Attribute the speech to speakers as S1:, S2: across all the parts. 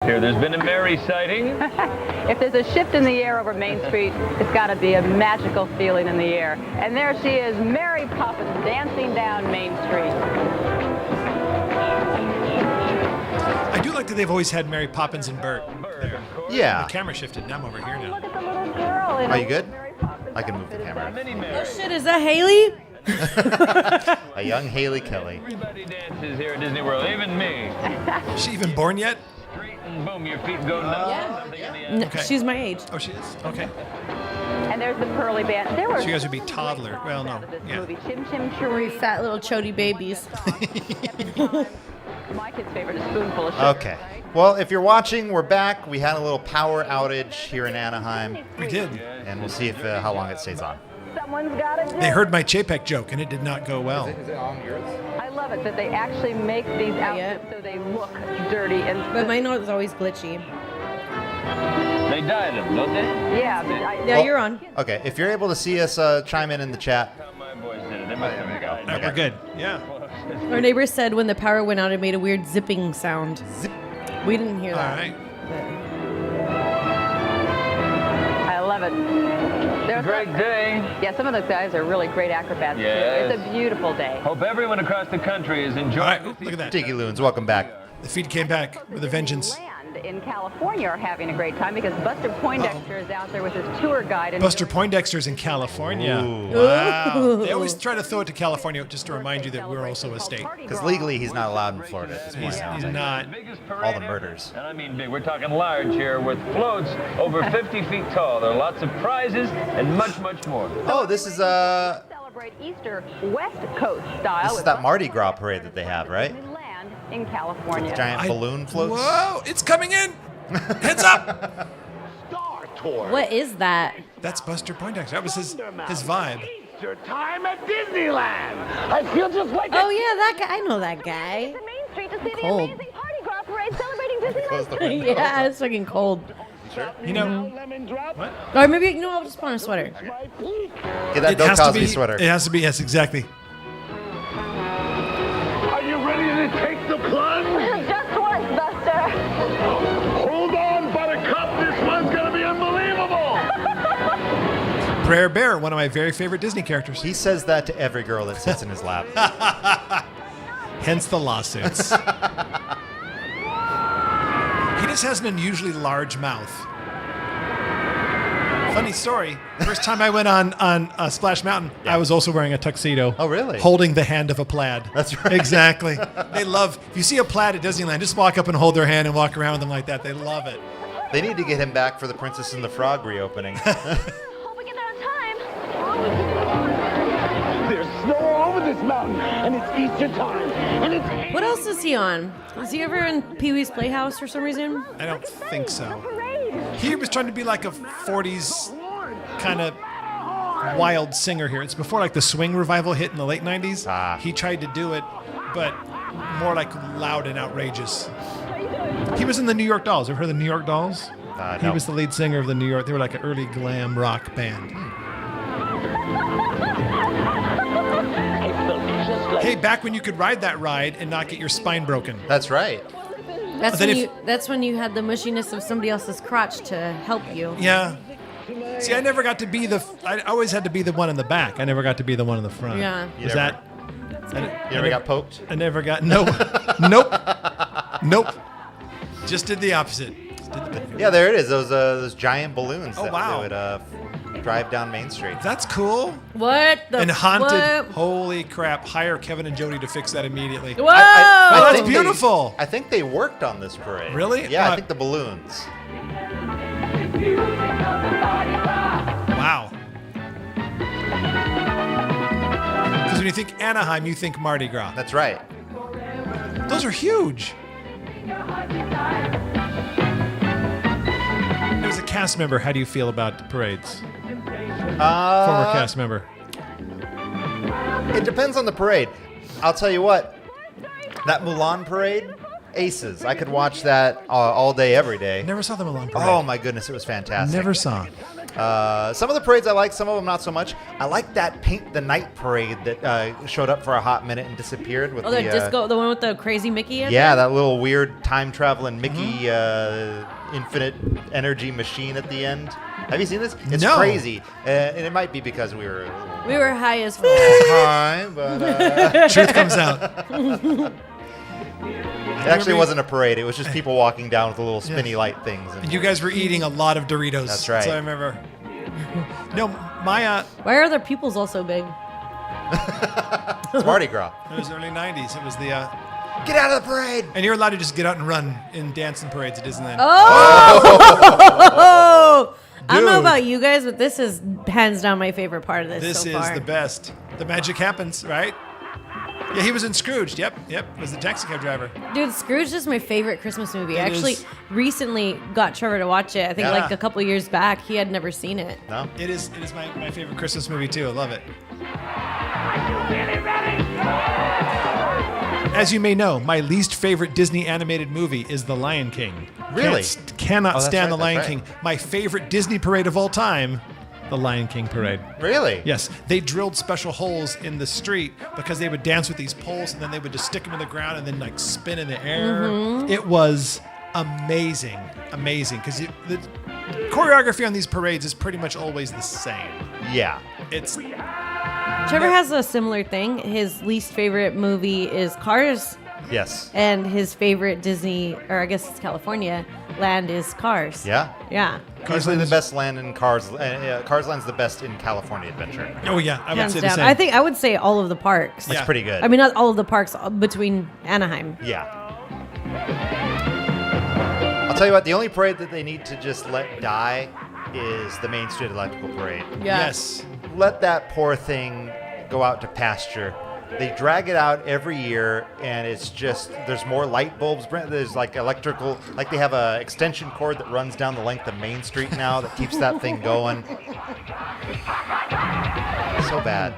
S1: Here, there's been a Mary sighting.
S2: If there's a shift in the air over Main Street, it's got to be a magical feeling in the air. And there she is, Mary Poppins, dancing down Main Street.
S3: I do like that they've always had Mary Poppins and Bert.
S4: Yeah.
S3: The camera shifted. Now I'm over here now.
S2: Look at the little girl.
S4: Are you good? I can move the camera.
S5: Oh shit, is that Haley?
S4: A young Haley Kelly.
S1: Everybody dances here at Disney World, even me.
S3: Is she even born yet?
S1: Straight and boom, your feet go numb.
S5: Yeah.
S1: Something in the air.
S3: Okay.
S5: She's my age.
S3: Oh, she is? Okay.
S2: And there's the Pearly Band. There were
S3: So you guys would be toddler. Well, no. Yeah.
S2: movie. Chim Chim
S5: We're
S2: Cheree.
S5: fat little chody babies.
S2: My kid's favorite is Spoonful of Sugar.
S4: Okay. Well, if you're watching, we're back. We had a little power outage here in Anaheim,
S3: We did.
S4: and we'll see if how long it stays on.
S2: Someone's got to do
S3: They
S2: it.
S3: heard my Chapek joke, and it did not go well.
S2: I love it that they actually make these outfits so they look dirty and.
S5: But mine was always glitchy.
S1: They dyed them, don't they?
S2: Yeah, but
S5: Yeah,
S4: Well-
S5: you're on.
S4: Okay, if you're able to see us, chime in the chat.
S1: How my boys did it. They must have been dyed.
S3: All right, we're good. Yeah.
S5: Our neighbor said when the power went out, it made a weird zipping sound.
S4: Zip.
S5: We didn't hear
S3: All
S5: that.
S3: right.
S2: I love it. There's
S1: Great day.
S2: Yeah, some of those guys are really great acrobats. too.
S1: Yes.
S2: It's a beautiful day.
S1: Hope everyone across the country is
S3: All
S1: enjoying
S3: right.
S1: this
S3: Look at that.
S4: Tiki Loons, welcome back.
S3: The feed came back with a vengeance.
S2: Land in California are having a great time because Buster Poindexter is out there with his tour guide. And
S3: Buster Poindexter's in California.
S4: Ooh.
S3: Wow. They always try to throw it to California just to remind you that we're also a state.
S4: Because legally, he's not allowed in Florida at this point.
S3: He's not.
S1: biggest
S4: All
S1: parade
S4: the murders.
S1: And I mean big. We're talking large here with floats over 50 feet tall. There are lots of prizes and much, much more.
S4: Oh, this is
S2: Celebrate Easter West Coast style.
S4: this is
S2: with
S4: that Mardi Gras parade that they have, right?
S2: Land in California.
S4: Giant balloon floats.
S3: Whoa! It's coming in. Heads up.
S5: What is that?
S3: That's Buster Poindexter. That was his vibe.
S6: Easter time at Disneyland. I feel just like
S5: Oh yeah, that guy. I know that guy.
S2: To Main Street to see the
S5: Cold.
S2: amazing Mardi Gras parade celebrating
S4: Close
S2: Disneyland.
S4: the window.
S5: Yeah, it's fucking cold.
S3: You know,
S6: lemon drop.
S3: what?
S5: Or maybe I'll just put on a sweater.
S6: My peak.
S4: Get that Bill
S3: has to
S4: Cosby
S3: be.
S4: sweater.
S3: It has to be. Yes, exactly.
S6: Are you ready to take the plunge?
S2: Just once, Buster.
S6: Hold on, Buttercup. This one's gonna be unbelievable.
S3: Brer Bear, one of my very favorite Disney characters.
S4: He says that to every girl that sits in his lap.
S3: Hence the lawsuits. He just has an unusually large mouth. Funny story. First time I went on Splash Mountain, I was also wearing a tuxedo.
S4: Oh, really?
S3: Holding the hand of a plaid.
S4: That's right.
S3: Exactly. They love, if you see a plaid at Disneyland, just walk up and hold their hand and walk around with them like that. They love it.
S4: They need to get him back for the Princess and the Frog reopening.
S2: Hope we get out of time.
S6: There's snow all over this mountain, and it's Easter time, and it's.
S5: What else is he on? Is he ever in Pee-wee's Playhouse for some reason?
S3: I don't think so.
S2: Parade.
S3: He was trying to be like a 40s kind of wild singer here. It's before like the swing revival hit in the late 90s.
S4: Ah.
S3: He tried to do it, but more like loud and outrageous. He was in the New York Dolls. Ever heard of the New York Dolls? He
S4: No.
S3: was the lead singer of the New York. They were like an early glam rock band. Hey, back when you could ride that ride and not get your spine broken.
S4: That's right.
S5: That's
S3: then
S5: when
S3: if-
S5: you. That's when you had the mushiness of somebody else's crotch to help you.
S3: Yeah. See, I never got to be the. I always had to be the one in the back. I never got to be the one in the front.
S5: Yeah.
S4: You
S3: Is
S4: never-
S3: that?
S4: You never got poked?
S3: I never got. No. Nope. Nope. Just did the opposite. Just did the-
S4: Yeah, there it is. Those giant balloons
S3: Oh,
S4: that
S3: wow.
S4: would drive down Main Street.
S3: That's cool.
S5: What the?
S3: And haunted.
S5: What?
S3: Holy crap! Hire Kevin and Jody to fix that immediately.
S5: Whoa!
S3: Oh, that's
S4: think
S3: beautiful.
S4: I think they worked on this parade.
S3: Really?
S4: Yeah, I think the balloons.
S3: Wow. Because when you think Anaheim, you think Mardi Gras.
S4: That's right.
S3: Those are huge. As a cast member, how do you feel about parades? Former cast member.
S4: It depends on the parade. I'll tell you what. That Mulan parade, aces. I could watch that all day, every day.
S3: Never saw them along parade.
S4: Oh my goodness, it was fantastic.
S3: Never saw.
S4: Some of the parades I like, some of them not so much. I like that Paint the Night parade that showed up for a hot minute and disappeared with
S5: Oh, the disco, the one with the crazy Mickey.
S4: Yeah, that little weird time traveling Mickey infinite energy machine at the end. Have you seen this? It's crazy, and it might be because we were
S5: high as fuck.
S4: high, but
S3: Truth comes out.
S4: it actually wasn't a parade. It was just people walking down with the little spinny light things.
S3: And you guys were eating a lot of Doritos.
S4: That's right.
S3: So I remember. No, my
S5: Why are their pupils all so big?
S4: It's Mardi Gras.
S3: it was early '90s. It was the
S4: Get out of the parade!
S3: and you're allowed to just get out and run in dancing parades at Disneyland.
S5: Oh! I don't know
S3: Dude.
S5: about you guys, but this is hands down my favorite part of this
S3: This
S5: so
S3: is
S5: far.
S3: the best. The magic happens, right? Yeah, he was in Scrooge. Yep. Was the taxi cab driver.
S5: Dude, Scrooge is my favorite Christmas movie. I
S3: It
S5: actually
S3: is.
S5: recently got Trevor to watch it. I think
S3: Yeah.
S5: like a couple years back. He had never seen it.
S4: No?
S3: It is my favorite Christmas movie too. I love it. As you may know, my least favorite Disney animated movie is The Lion King.
S4: Really?
S3: Cannot
S4: Oh, that's
S3: stand
S4: right,
S3: The Lion
S4: that's
S3: King.
S4: right.
S3: My favorite Disney parade of all time, The Lion King parade.
S4: Really?
S3: Yes, they drilled special holes in the street because they would dance with these poles and then they would just stick them in the ground and then like spin in the air.
S5: Mm-hmm.
S3: It was amazing because the choreography on these parades is pretty much always the same.
S4: Yeah.
S3: It's
S5: Trevor has a similar thing. His least favorite movie is Cars,
S4: Yes.
S5: and his favorite Disney, or I guess it's California, land is Cars.
S4: Yeah.
S5: Yeah.
S4: Usually the best land in Cars. Cars Land's the best in California Adventure.
S3: oh yeah, I would
S5: Hands
S3: say the
S5: down.
S3: same.
S5: I would say all of the parks.
S3: Yeah.
S4: It's pretty good.
S5: I mean, not all of the parks between Anaheim.
S4: Yeah. I'll tell you what, the only parade that they need to just let die is the Main Street Electrical Parade.
S5: Yeah.
S3: Yes.
S4: Let that poor thing go out to pasture. They drag it out every year, and it's just, there's more light bulbs. There's like electrical, like they have a extension cord that runs down the length of Main Street now that keeps that thing going. So bad.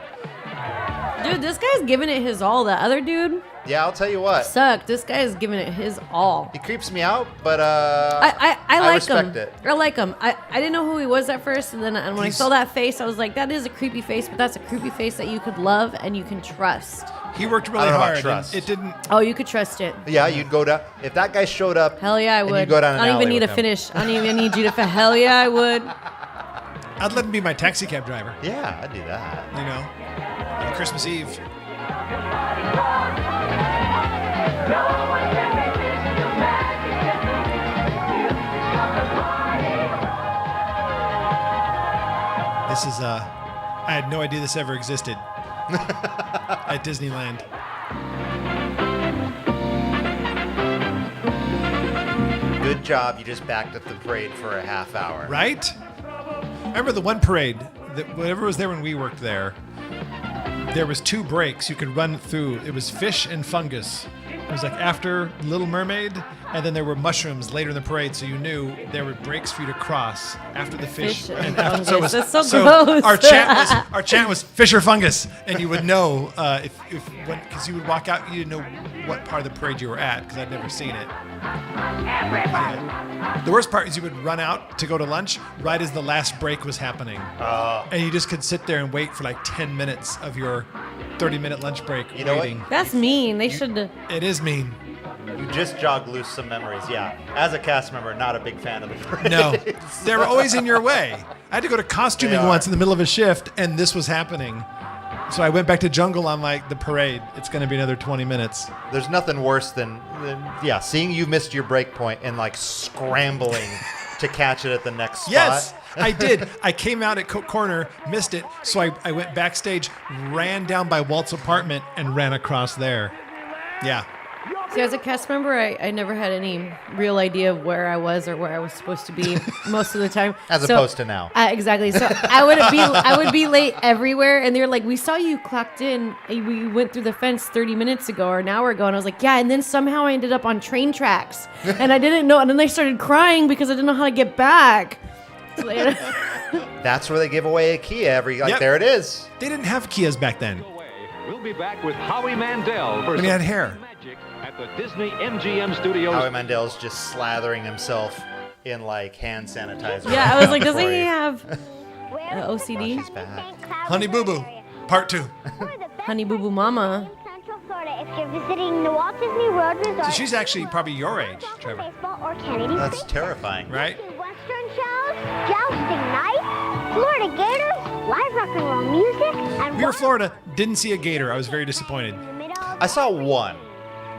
S5: Dude, this guy's giving it his all. The other dude
S4: Yeah, I'll tell you what.
S5: sucked. This guy is giving it his all.
S4: He creeps me out, but
S5: I like
S4: respect
S5: him.
S4: it.
S5: I like him. I didn't know who he was at first, and then when I saw that face, I was like, that is a creepy face, but that's a creepy face that you could love and you can trust.
S3: He worked
S4: I
S3: really
S4: don't know about
S3: hard. And
S4: trust.
S3: it didn't.
S5: Oh, you could trust it.
S4: Yeah, you'd go down. If that guy showed up,
S5: Hell yeah, I
S4: and
S5: would.
S4: you'd go down an
S5: I don't
S4: alley
S5: even need to
S4: with him.
S5: finish. I don't even need you to. Hell yeah, I would.
S3: I'd let him be my taxi cab driver.
S4: Yeah, I'd do that.
S3: You know, on Christmas Eve. This is I had no idea this ever existed at Disneyland.
S4: Good job. You just backed up the parade for a half hour.
S3: Right? Remember the one parade that whatever was there when we worked there. There was 2 breaks you could run through. It was fish and fungus. It was like after Little Mermaid, and then there were mushrooms later in the parade, so you knew there were breaks for you to cross after the fish.
S5: Fish and
S3: after,
S5: fungus. That's so gross.
S3: Our chant was fish or fungus, and you would know because you would walk out, you didn't know what part of the parade you were at because I'd never seen it. Yeah. The worst part is you would run out to go to lunch right as the last break was happening. And you just could sit there and wait for like 10 minutes of your 30-minute lunch break
S4: You know what?
S3: waiting.
S5: That's mean. They should.
S3: It is mean.
S4: You just jogged loose some memories. Yeah. As a cast member, not a big fan of the parade.
S3: No, they were always in your way. I had to go to costuming
S4: They are.
S3: once in the middle of a shift, and this was happening. So I went back to Jungle on like the parade. It's going to be another 20 minutes.
S4: There's nothing worse than seeing you missed your break point and like scrambling to catch it at the next spot.
S3: Yes, I did. I came out at Coke Corner, missed it, so I went backstage, ran down by Walt's apartment, and ran across there. Yeah.
S5: See, as a cast member, I never had any real idea of where I was or where I was supposed to be most of the time.
S4: As opposed to now.
S5: Exactly. So I would be late everywhere, and they were like, "We saw you clocked in. We went through the fence 30 minutes ago or an hour ago." And I was like, "Yeah." And then somehow I ended up on train tracks, and I didn't know. And then they started crying because I didn't know how to get back. So
S4: That's where they give away a key
S3: Yep.
S4: there it is.
S3: They didn't have Kias back then.
S7: We'll be back with Howie Mandel for
S3: When he had hair.
S7: magic at the Disney MGM Studios.
S4: Howie Mandel's just slathering himself in like hand sanitizer.
S5: Yeah, I was like, doesn't
S4: Before
S5: he have OCD?
S4: She's back.
S3: Honey Boo Boo, part 2.
S5: Honey Boo Boo Mama.
S8: Central Florida, if you're visiting the Walt Disney World Resort,
S3: So she's actually probably your age, Trevor.
S8: baseball or Kennedy
S4: That's
S8: Space
S4: terrifying.
S3: Right?
S8: Center, Western shows, jousting night, Florida Gators, live rock and roll music, and
S3: We were Florida, didn't see a gator. I was very disappointed.
S4: I saw one,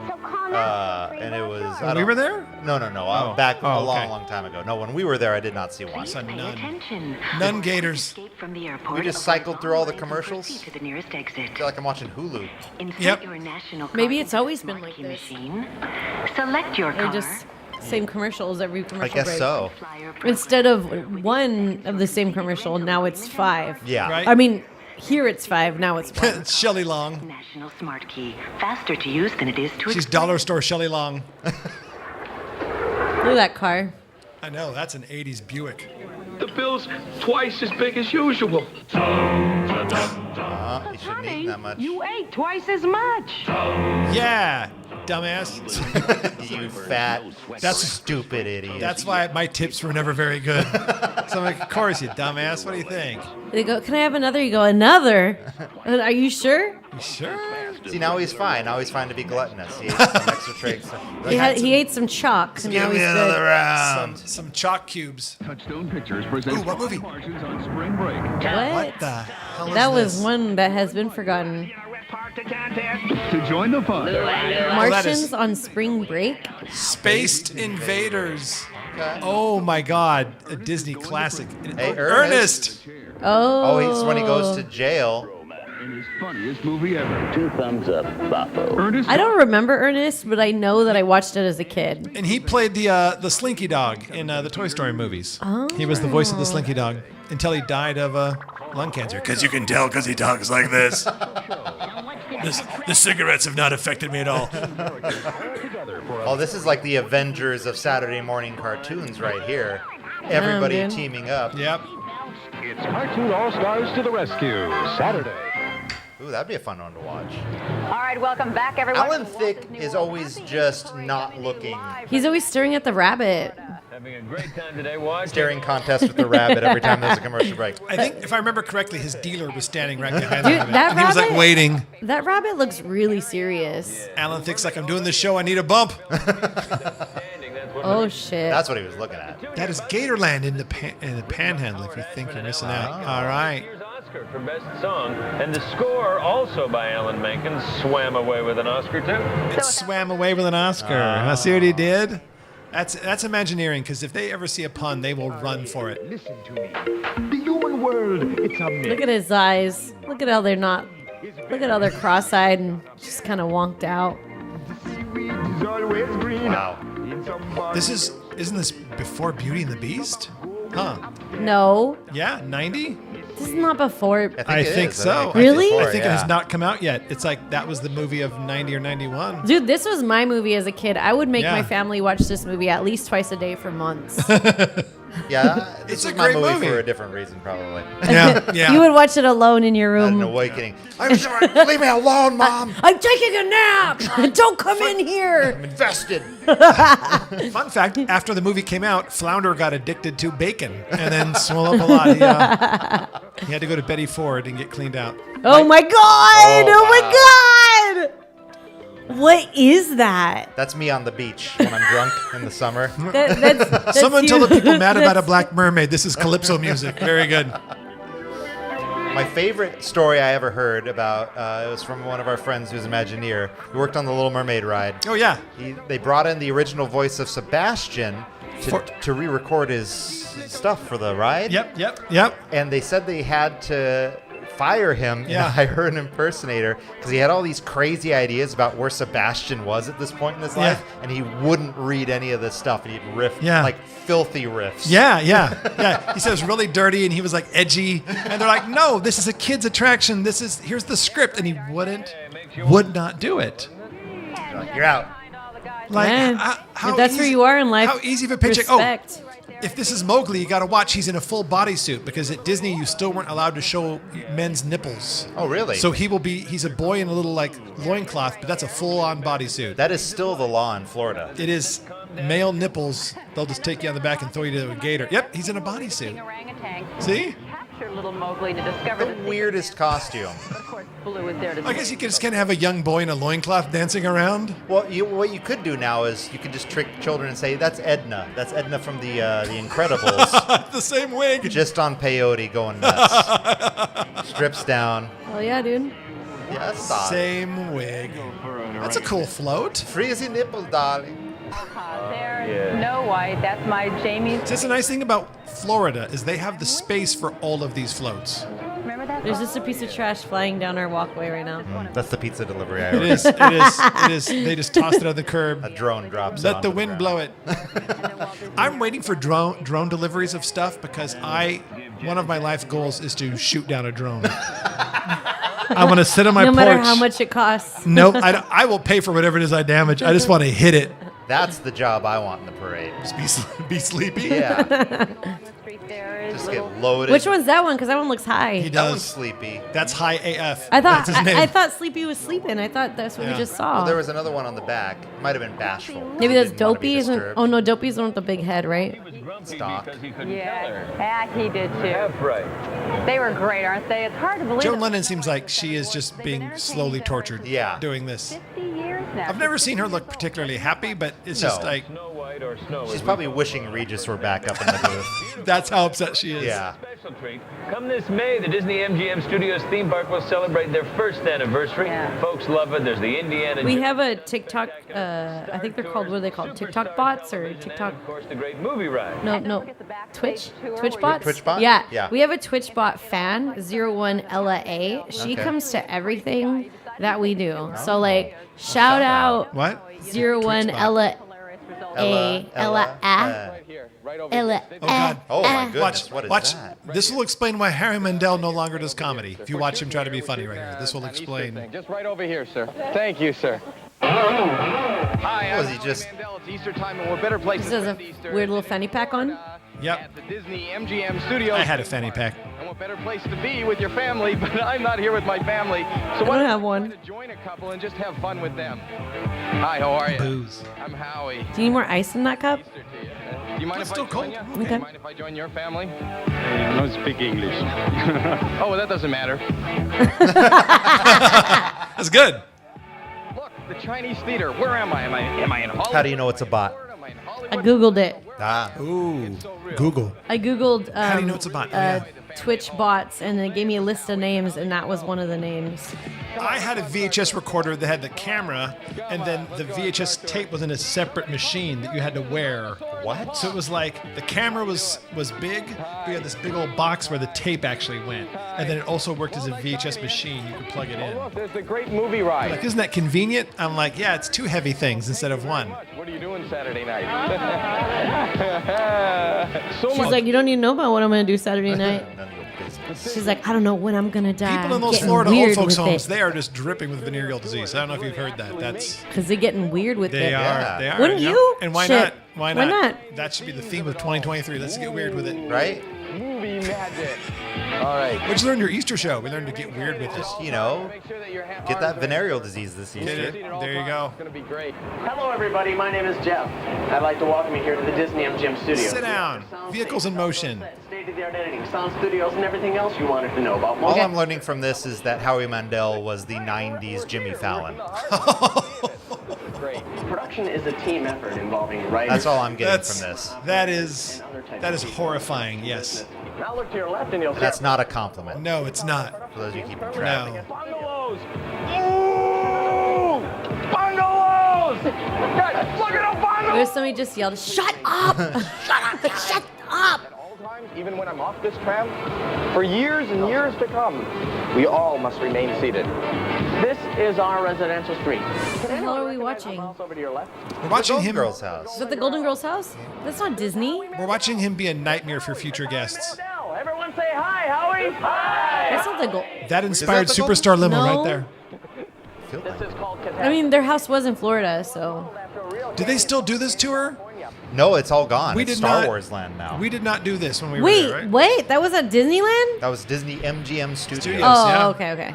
S8: So call now for free
S4: and it was.
S8: brochure.
S4: I
S3: When we
S4: don't-
S3: were there?
S4: No.
S3: Oh.
S4: Back
S3: Oh,
S4: a
S3: okay.
S4: long time ago. No, when we were there, I did not see one.
S3: Saw
S9: Pay
S3: none.
S9: attention.
S3: None gators.
S9: Escape from the airport.
S4: We just
S9: over
S4: cycled through all the
S9: long ways and
S4: commercials.
S9: proceed to the nearest exit.
S4: I feel like I'm watching Hulu.
S9: Insert
S3: Yep.
S9: your national card
S5: Maybe it's
S9: into the
S5: always been
S9: smart
S5: like
S9: key
S5: this.
S9: Machine. Select your
S5: They're
S9: car.
S5: just same commercials every
S4: I
S5: commercial
S4: guess
S5: break.
S4: so.
S9: Flyer
S5: Instead of one of the same commercial, now it's 5.
S4: Yeah.
S3: Right.
S5: I mean, here it's 5, now it's 1.
S3: It's Shelley Long.
S9: National Smart Key. Faster to use than it is to
S3: She's
S9: explain.
S3: dollar store Shelley Long.
S5: Look at that car.
S3: I know, that's an 80s Buick.
S6: The bill's twice as big as usual.
S4: You shouldn't eat that much.
S10: You ate twice as much.
S3: Yeah, dumbass.
S4: You fat,
S3: That's-
S4: stupid idiot.
S3: That's why my tips were never very good. So I'm like, of course, you dumbass. What do you think?
S5: They go, can I have another? You go, another? Are you sure?
S3: You sure?
S4: See, now he's fine. Now he's fine to be gluttonous. He ate some extra tricks.
S5: He ate some chalk, and now
S4: Give me
S5: he's
S4: another
S5: good.
S4: round.
S3: Some chalk cubes.
S6: Touchstone Pictures presents
S3: Ooh, what movie?
S6: Martians on spring break.
S5: What?
S3: What the hell is
S5: That was
S3: this?
S5: one that has been forgotten.
S6: To join the fun,
S5: Martians on spring break?
S3: Spaced Invaders.
S4: Okay.
S3: Oh my God, a Disney classic.
S4: Hey,
S3: Ernest.
S5: Oh.
S4: Oh, he's when he goes to jail.
S6: in his funniest movie ever.
S11: 2 thumbs up, Boppo.
S6: Ernest.
S5: I don't remember Ernest, but I know that I watched it as a kid.
S3: And he played the Slinky Dog in the Toy Story movies.
S5: Oh.
S3: He was the voice of the Slinky Dog until he died of lung cancer. Because you can tell because he talks like this. The cigarettes have not affected me at all.
S4: Oh, this is like the Avengers of Saturday morning cartoons right here. Everybody
S5: dude.
S4: teaming up.
S3: Yep.
S7: It's Cartoon All-Stars to the rescue. Saturday.
S4: Ooh, that'd be a fun one to watch.
S2: All right, welcome back, everyone.
S4: Alan Thicke is always just not looking.
S5: He's always staring at the rabbit.
S1: Having a great time today watching.
S4: Staring contest with the rabbit every time there's a commercial break.
S3: I think, if I remember correctly, his dealer was standing right behind
S5: Dude,
S3: him.
S5: that
S3: And he was like
S5: rabbit-
S3: waiting.
S5: That rabbit looks really serious.
S3: Alan Thicke's like, I'm doing this show, I need a bump.
S5: Oh shit.
S4: That's what he was looking at.
S3: That is Gatorland in the Panhandle. If you think you're missing out. All right.
S1: Here's Oscar for Best Song, and the score, also by Alan Menken, swam away with an Oscar too.
S3: It swam away with an Oscar. I see what he did. That's Imagineering, because if they ever see a pun, they will run for it.
S6: Listen to me. The human world, it's a myth.
S5: Look at his eyes. Look at how they're not. Look at how they're cross-eyed and just kind of wonked out.
S6: Seaweed is always green.
S4: Wow.
S6: In some
S3: Isn't this before Beauty and the Beast? Huh.
S5: No,
S3: Yeah, 90?
S5: this is not before.
S3: I
S4: it
S3: think
S4: is.
S3: so.
S5: Really?
S3: I think it
S4: yeah.
S3: has not come out yet. It's like that was the movie of 90 or 91.
S5: Dude, this was my movie as a kid. I would make
S3: Yeah.
S5: my family watch this movie at least twice a day for months.
S4: Yeah, this
S3: It's
S4: is
S3: a
S4: my
S3: great movie.
S4: for a different reason, probably.
S3: Yeah, yeah.
S5: You would watch it alone in your
S4: An
S5: room.
S4: awakening. I'm sorry. Leave me alone, Mom.
S5: I'm taking a nap. Don't come in here.
S4: I'm invested.
S3: Fun fact, after the movie came out, Flounder got addicted to bacon and then swelled up a lot. He had to go to Betty Ford and get cleaned out.
S5: Oh my god!
S4: Oh,
S5: Oh my god! What is that?
S4: That's me on the beach when I'm drunk in the summer.
S5: That's
S3: Someone tell
S5: you.
S3: the people mad about a
S5: That's-
S3: black mermaid. This is Calypso music. Very good.
S4: My favorite story I ever heard about it was from one of our friends who's an Imagineer who worked on the Little Mermaid ride.
S3: Oh, yeah.
S4: They brought in the original voice of Sebastian to re-record his stuff for the ride.
S3: Yep.
S4: And they said they had to fire him
S3: Yeah.
S4: and hire an impersonator because he had all these crazy ideas about where Sebastian was at this point in his
S3: Yeah.
S4: life, and he wouldn't read any of this stuff, and he'd riff like filthy riffs.
S3: Yeah. He said it was really dirty and he was like edgy. And they're like, no, this is a kid's attraction. Here's the script. And he would not do it.
S4: You're out.
S3: Like,
S5: Man,
S3: how
S5: if that's where you are in life,
S3: How easy of a paycheck.
S5: respect.
S3: Oh, if this is Mowgli, you got to watch. He's in a full bodysuit because at Disney you still weren't allowed to show men's nipples.
S4: Oh, really?
S3: So he's a boy in a little like loincloth, but that's a full-on bodysuit.
S4: That is still the law in Florida.
S3: It is male nipples. They'll just take you on the back and throw you to a gator. Yep, he's in a bodysuit.
S2: Orangutan.
S3: See?
S2: Capture little Mowgli to discover
S4: The weirdest costume.
S2: Of course, Blue is there to
S3: I guess you could just kind of have a young boy in a loincloth dancing around.
S4: Well, what you could do now is you could just trick children and say, that's Edna. That's Edna from the Incredibles.
S3: The same wig.
S4: Just on peyote going nuts. Strips down.
S5: Oh yeah, dude.
S4: Yeah, that's odd.
S3: Same wig. That's a cool float.
S4: Freezy nipples, darling.
S2: There's Snow White. That's my Jamie's.
S3: So that's the nice thing about Florida is they have the space for all of these floats.
S2: Remember that?
S5: There's just a piece of trash flying down our walkway right now.
S4: That's the pizza delivery I
S3: It
S4: ordered.
S3: is. It is. They just tossed it on the curb.
S4: A drone drops.
S3: Let the wind blow it. I'm waiting for drone deliveries of stuff because one of my life goals is to shoot down a drone. I want to sit on my
S5: No
S3: porch.
S5: matter how much it costs.
S3: Nope, I will pay for whatever it is I damage. I just want to hit it.
S4: That's the job I want in the parade.
S3: Just be sleepy.
S4: Yeah. Just get loaded.
S5: Which one's that one? Because that one looks high.
S3: He
S4: That one's
S3: does.
S4: sleepy.
S3: That's high AF.
S5: I thought
S3: That's his name.
S5: I thought Sleepy was sleeping. I thought that's what
S3: Yeah.
S5: we just saw.
S4: Well, there was another one on the back. Might have been bashful.
S5: Maybe
S4: He
S5: that's
S4: didn't wanna be
S5: Dopey. Isn't?
S4: disturbed.
S5: Oh no, Dopey's the one with the big head, right?
S4: Stock.
S1: Because he couldn't tell
S2: Yeah.
S1: her.
S2: Yeah, he did too.
S1: Half right.
S2: They were great, aren't they? It's hard to believe.
S3: Joan
S2: it.
S3: Lennon seems like she is just being slowly tortured
S4: Yeah.
S3: doing this.
S2: 50 years now.
S3: I've never seen her look particularly happy, but it's just
S4: No.
S3: like,
S1: Snow White or Snow.
S4: She's
S1: as we
S4: probably wishing Regis were back up in the booth.
S3: that's how upset she is.
S4: Yeah.
S1: Special treat. Come this May, the Disney MGM Studios theme park will celebrate their first anniversary.
S2: Yeah.
S1: Folks love it. There's the Indiana.
S5: We have a TikTok. I think they're called. What are they called? TikTok bots or TikTok?
S1: Of course, the great movie ride.
S5: No.
S2: forget the backstage
S5: Twitch?
S2: tour
S5: Twitch
S2: where you-
S5: bots?
S4: Twitch bot?
S5: Yeah.
S4: Yeah.
S5: We have a Twitch bot fan, 01 Ella A. She
S4: Okay.
S5: comes to everything that we do. So like shout out
S3: What?
S5: 01
S3: Twitch bot.
S5: Ella A.
S4: Ella,
S5: Ella Ella
S3: Oh God.
S4: Oh my goodness,
S3: Watch,
S4: what is
S3: watch.
S4: that?
S3: This will explain why Harry Mandel no longer does comedy. If you watch him try to be funny right here, this will explain.
S7: Just right over here, sir. Thank you, sir. Hi,
S4: Was
S7: I'm
S4: he
S7: Howie
S4: just-
S7: Mandel. It's Easter time, and we're better places
S5: This has
S7: to
S5: a
S7: spend Easter
S5: weird little
S7: than
S5: fanny pack on.
S3: Yep.
S7: At the Disney MGM Studios.
S3: I had a fanny pack.
S7: And what better place to be with your family? But I'm not here with my family, so why
S5: don't
S7: don't
S5: have
S7: you
S5: one.
S7: try to join a couple and just have fun with them? Hi, how are you?
S3: Booze.
S7: I'm Howie.
S5: Do you need more ice in that cup?
S7: Easter to you. Do you mind
S3: It's
S7: if
S3: still
S7: I join
S3: cold.
S7: you?
S5: Okay.
S7: Do you mind if I join your family?
S6: I don't speak English.
S7: Oh, well, that doesn't matter.
S3: That's good.
S7: Look, the Chinese theater. Where am I? Am I in Hollywood?
S4: How do you know it's a bot?
S7: Am I in
S5: I
S7: Hollywood?
S5: googled it.
S4: Ah.
S3: Ooh. Google.
S5: I googled
S3: How do you know it's a bot? Oh, yeah.
S5: Twitch bots, and it gave me a list of names, and that was one of the names.
S3: I had a VHS recorder that had the camera, and then the VHS tape was in a separate machine that you had to wear.
S4: What?
S3: So it was like the camera was big, but you had this big old box where the tape actually went, and then it also worked as a VHS machine. You could plug it in.
S7: Look, there's the great movie ride.
S3: Like, isn't that convenient? I'm like, yeah, it's two heavy things instead of one.
S7: What are you doing Saturday night? So
S5: She's
S7: much.
S5: like, you don't need to know about what I'm gonna do Saturday night.
S4: None of your business.
S5: She's like, I don't know when I'm gonna die.
S3: People in those
S5: Getting
S3: Florida old
S5: weird
S3: folks
S5: with
S3: homes,
S5: it.
S3: they are just dripping with venereal disease. I don't know if you've heard that. That's
S5: Because they're getting weird with
S3: they
S5: it.
S3: are.
S4: Yeah.
S3: They are.
S5: Wouldn't
S3: Yep.
S5: you?
S3: And why
S5: Shit.
S3: not? Why
S5: Why
S3: not?
S5: not?
S3: That should be the theme of 2023. Let's get weird with it.
S4: Right?
S7: movie magic. All right.
S3: What'd you learn in your Easter show? We learned to get weird with it.
S4: You know,
S7: Make sure that your
S4: get that venereal disease this
S3: Get
S4: Easter.
S3: it? There you go.
S7: It's going to be great.
S10: Hello, everybody. My name is Jeff. I'd like to welcome you here to the Disney MGM Studios.
S3: Sit down. Vehicles in motion.
S10: State-of-the-art editing, sound studios, and everything else you wanted to know about.
S4: All I'm learning from this is that Howie Mandel was the 90s Jimmy Fallon.
S7: Great.
S10: Production is a team effort involving writing.
S4: That's all I'm getting from this.
S3: That is horrifying. Yes.
S10: Now look to your left and you'll see.
S4: That's not a compliment.
S3: No, it's not.
S4: For those of you keeping track.
S3: No.
S7: Bungalows! Ooh! Bungalows! Guys, look at the bungalows!
S5: There's somebody just yelled, "Shut up! Shut up! Shut up!"
S7: At all times, even when I'm off this tram, for years and years to come, we all must remain seated.
S10: This is our residential street.
S5: What the hell are we watching?
S10: Over to your left.
S3: We're watching
S4: Golden
S3: him.
S4: Girls house.
S5: Is that the Golden Girls house? That's not Disney.
S3: We're watching him be a nightmare for future guests.
S10: Now, everyone say hi, Howie. Hi.
S5: That's not the Gold.
S3: That inspired
S4: the
S3: Superstar Limo
S5: No.
S3: right there.
S10: This is called
S5: I mean, their house was in Florida, so
S3: Do they still do this tour?
S4: No, it's all gone.
S3: We
S4: It's
S3: did
S4: Star
S3: not-
S4: Wars Land now.
S3: We did not do this when we were there, right?
S5: Wait, that was at Disneyland?
S4: That was Disney MGM Studios.
S3: Studios.
S5: Oh,
S3: yeah.
S5: okay.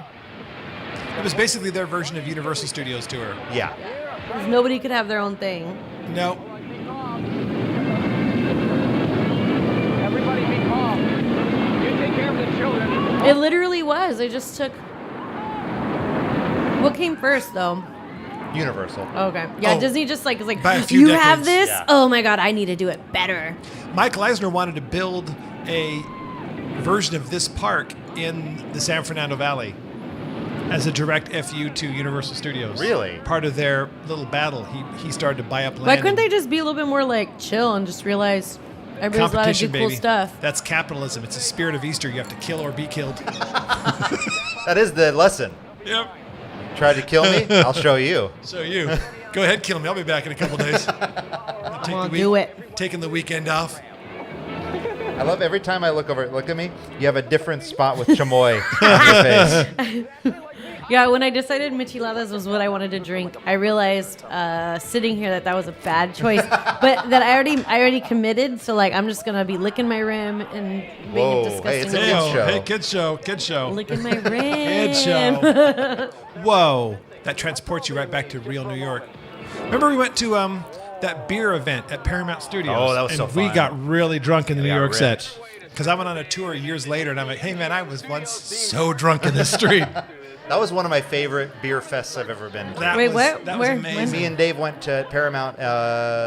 S3: It was basically their version of Universal Studios tour.
S4: Yeah.
S5: 'Cause nobody could have their own thing.
S3: No.
S1: Everybody be calm. You take care of the children.
S5: It literally was. I just took. What came first, though?
S4: Universal.
S5: Okay. Yeah,
S3: Oh,
S5: Disney just like is like,
S3: by a few
S5: you have
S3: decades.
S5: this?
S4: Yeah.
S5: Oh my god, I need to do it better.
S3: Michael Eisner wanted to build a version of this park in the San Fernando Valley as a direct FU to Universal Studios.
S4: Really?
S3: Part of their little battle, he started to buy up land.
S5: Why couldn't
S3: and
S5: they just be a little bit more like chill and just realize everybody's allowed to do
S3: competition,
S5: cool
S3: baby.
S5: stuff?
S3: That's capitalism. It's the spirit of Easter. You have to kill or be killed.
S4: That is the lesson.
S3: Yep.
S4: Try to kill me? I'll show you.
S3: So you, go ahead, kill me. I'll be back in a couple days.
S5: Come on, do it.
S3: Taking the weekend off.
S4: I love every time I look over. Look at me. You have a different spot with chamoy on your face.
S5: Yeah, when I decided micheladas was what I wanted to drink, I realized sitting here that was a bad choice. But that I already committed, so like I'm just gonna be licking my rim and being
S4: Whoa,
S5: a disgusting
S4: hey, it's a
S5: little-
S4: kid's show.
S3: Hey, kid show.
S5: licking my rim.
S3: Kid show. Whoa. That transports you right back to real New York. Remember we went to that beer event at Paramount Studios?
S4: Oh, that was
S3: and
S4: so
S3: we
S4: fun.
S3: got really drunk in the New
S4: got
S3: York
S4: rich.
S3: set. Because I went on a tour years later, and I'm like, hey, man, I was once so drunk in this street.
S4: That was one of my favorite beer fests I've ever been to.
S3: That
S5: Wait,
S3: was,
S5: what?
S3: That
S5: Where?
S3: was amazing.
S4: Me and Dave went to Paramount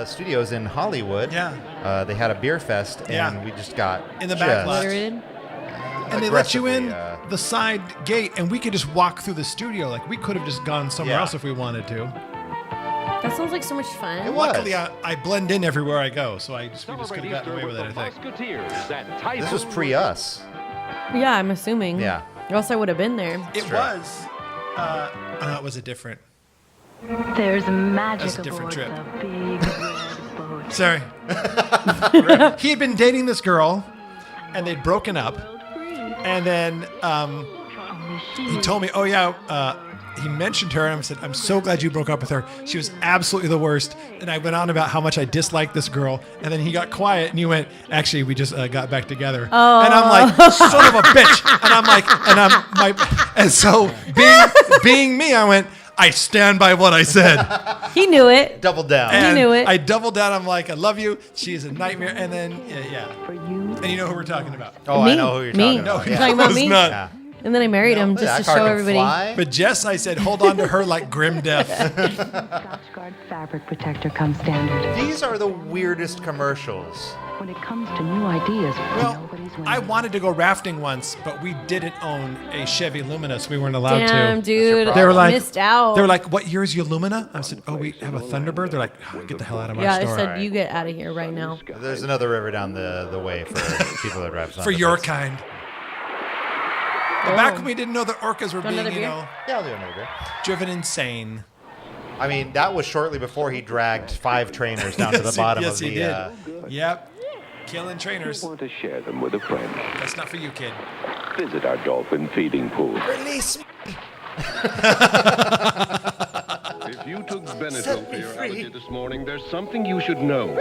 S4: Studios in Hollywood.
S3: Yeah.
S4: They had a beer fest, and
S3: Yeah.
S4: we just got
S3: In the back lot.
S5: Moderated.
S3: And they let you in
S4: aggressively,
S3: the side gate, and we could just walk through the studio. Like, we could have just gone somewhere
S4: Yeah.
S3: else if we wanted to.
S5: That sounds like so much fun.
S4: It was.
S3: Luckily, I blend in everywhere I go, so we just could have gotten away with it, I think.
S4: This was pre-us.
S5: Yeah, I'm assuming.
S4: Yeah.
S5: Or else I would have been there.
S3: It
S4: true.
S3: was. Was it different?
S9: There's magic
S3: That's a different
S9: aboard
S3: trip.
S9: the big red boat.
S3: Sorry. He had been dating this girl, and they'd broken up. And then he told me, oh, yeah, he mentioned her, and I said, I'm so glad you broke up with her. She was absolutely the worst. And I went on about how much I disliked this girl. And then he got quiet, and he went, actually, we just got back together.
S5: Oh.
S3: And I'm like, son of a bitch. And I'm like, and so being me, I went, I stand by what I said.
S5: He knew it.
S4: Double down.
S3: And
S5: knew it.
S3: I doubled down. I'm like, I love you. She's a nightmare. And then, yeah. And you know who we're talking about.
S4: Oh,
S5: Me.
S4: I know who you're
S5: Me.
S4: talking about.
S5: You're
S4: Yeah.
S5: talking about
S3: was
S5: me?
S3: not.
S4: Yeah.
S5: And then I married him
S4: That
S5: just to
S4: car
S5: show
S4: can
S5: everybody.
S4: fly.
S3: But Jess, I said, hold on to her like grim death.
S9: Scotchgard fabric protector comes standard.
S4: These are the weirdest commercials.
S9: When it comes to new ideas,
S3: Well,
S9: nobody's winning.
S3: I wanted to go rafting once, but we didn't own a Chevy Lumina, so we weren't allowed
S5: Damn,
S3: to.
S5: dude.
S3: They were like,
S5: missed out.
S3: They were like, what year is your Lumina? I said, oh, we have a Thunderbird. They're like, oh, get the hell out of our
S5: yeah, I
S3: store.
S5: said, you get out of here right now.
S4: There's another river down the way for people that drive.
S3: For your kind. But back when we didn't know that orcas were
S5: Want another
S3: being,
S5: beer?
S4: Yeah, I'll do another beer.
S3: driven insane.
S4: I mean, that was shortly before he dragged 5 trainers down to the bottom
S3: yes,
S4: of the.
S3: he did. Yep. Killing trainers.
S6: Want to share them with a friend?
S3: That's not for you, kid.
S6: Visit our dolphin feeding pool.
S4: Release.
S6: If you took Benadryl for your allergy this morning, there's something you should know.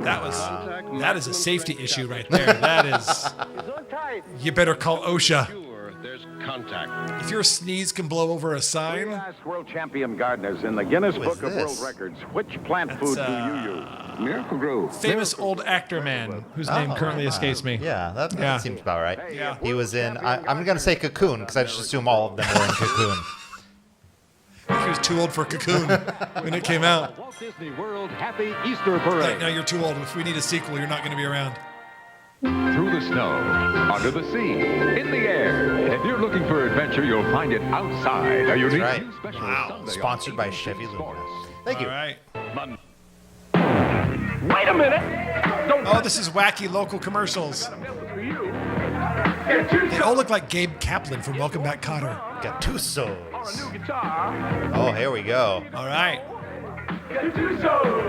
S3: That is a safety issue right there. That is. You better call OSHA.
S6: Sure, there's contact.
S3: If your sneeze can blow over a sign,
S11: Last world champion gardeners in the Guinness
S4: Who is
S11: Book of
S4: this?
S11: World Records. Which plant food do you use? Miracle Grow.
S3: famous old actor man whose name currently escapes me.
S4: Yeah, that
S3: Yeah.
S4: seems about right.
S3: Yeah.
S4: He was in. I'm going to say Cocoon because I just assume all of them were in Cocoon.
S3: He was too old for Cocoon when it came out.
S11: Walt Disney World Happy Easter Parade.
S3: Now you're too old. If we need a sequel, you're not going to be around.
S11: Through the snow, under the sea, in the air. If you're looking for adventure, you'll find it outside. A unique
S4: right.
S11: new special
S3: Wow.
S11: Sunday
S4: Sponsored by
S11: on
S4: Chevy
S11: ABC
S4: Lumina.
S11: Sports.
S4: Thank you.
S3: All right.
S6: Wait a minute! Don't
S3: Oh, this is wacky local commercials.
S6: for you.
S3: They all look like Gabe Kaplan from Welcome Back, Kotter.
S4: Got 2
S6: A
S4: souls.
S6: new guitar.
S4: Oh, here we go.
S3: All right.
S6: Got 2 solos.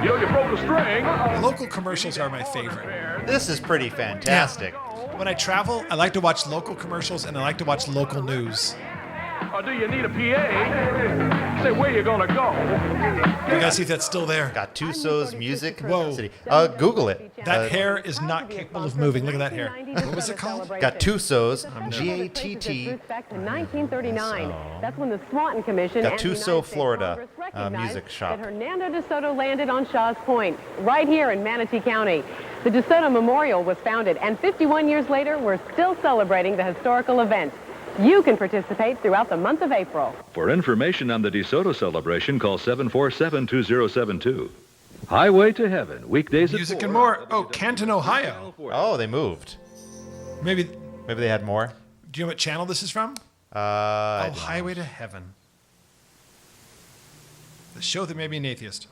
S6: You know you broke a string.
S3: Local commercials are my favorite.
S4: This is pretty fantastic.
S3: When I travel, I like to watch local commercials and I like to watch local news.
S6: Or do you need a PA?
S11: say, where you gonna go?
S3: We gotta see if that's still there.
S4: Gattuso's Music
S3: Whoa.
S4: City. Google it.
S3: That hair is not capable of moving. Look at that hair. What was it called?
S4: Gattuso's,
S12: G-A-T-T. Back to 1939. That's when the Swanton Commission and the
S4: Gattuso,
S12: United States
S4: Florida,
S12: Congress recognized
S4: music shop.
S12: that Hernando de Soto landed on Shaw's Point, right here in Manatee County. The De Soto Memorial was founded, and 51 years later, we're still celebrating the historical event. You can participate throughout the month of April.
S13: For information on the DeSoto celebration, call 747-2072. Highway to Heaven, weekdays
S3: Music
S13: at 4.
S3: and more. Oh, Canton, Ohio.
S4: Oh, they moved.
S3: Maybe
S4: they had more.
S3: Do you know what channel this is from? Highway to Heaven. The show that made me an atheist.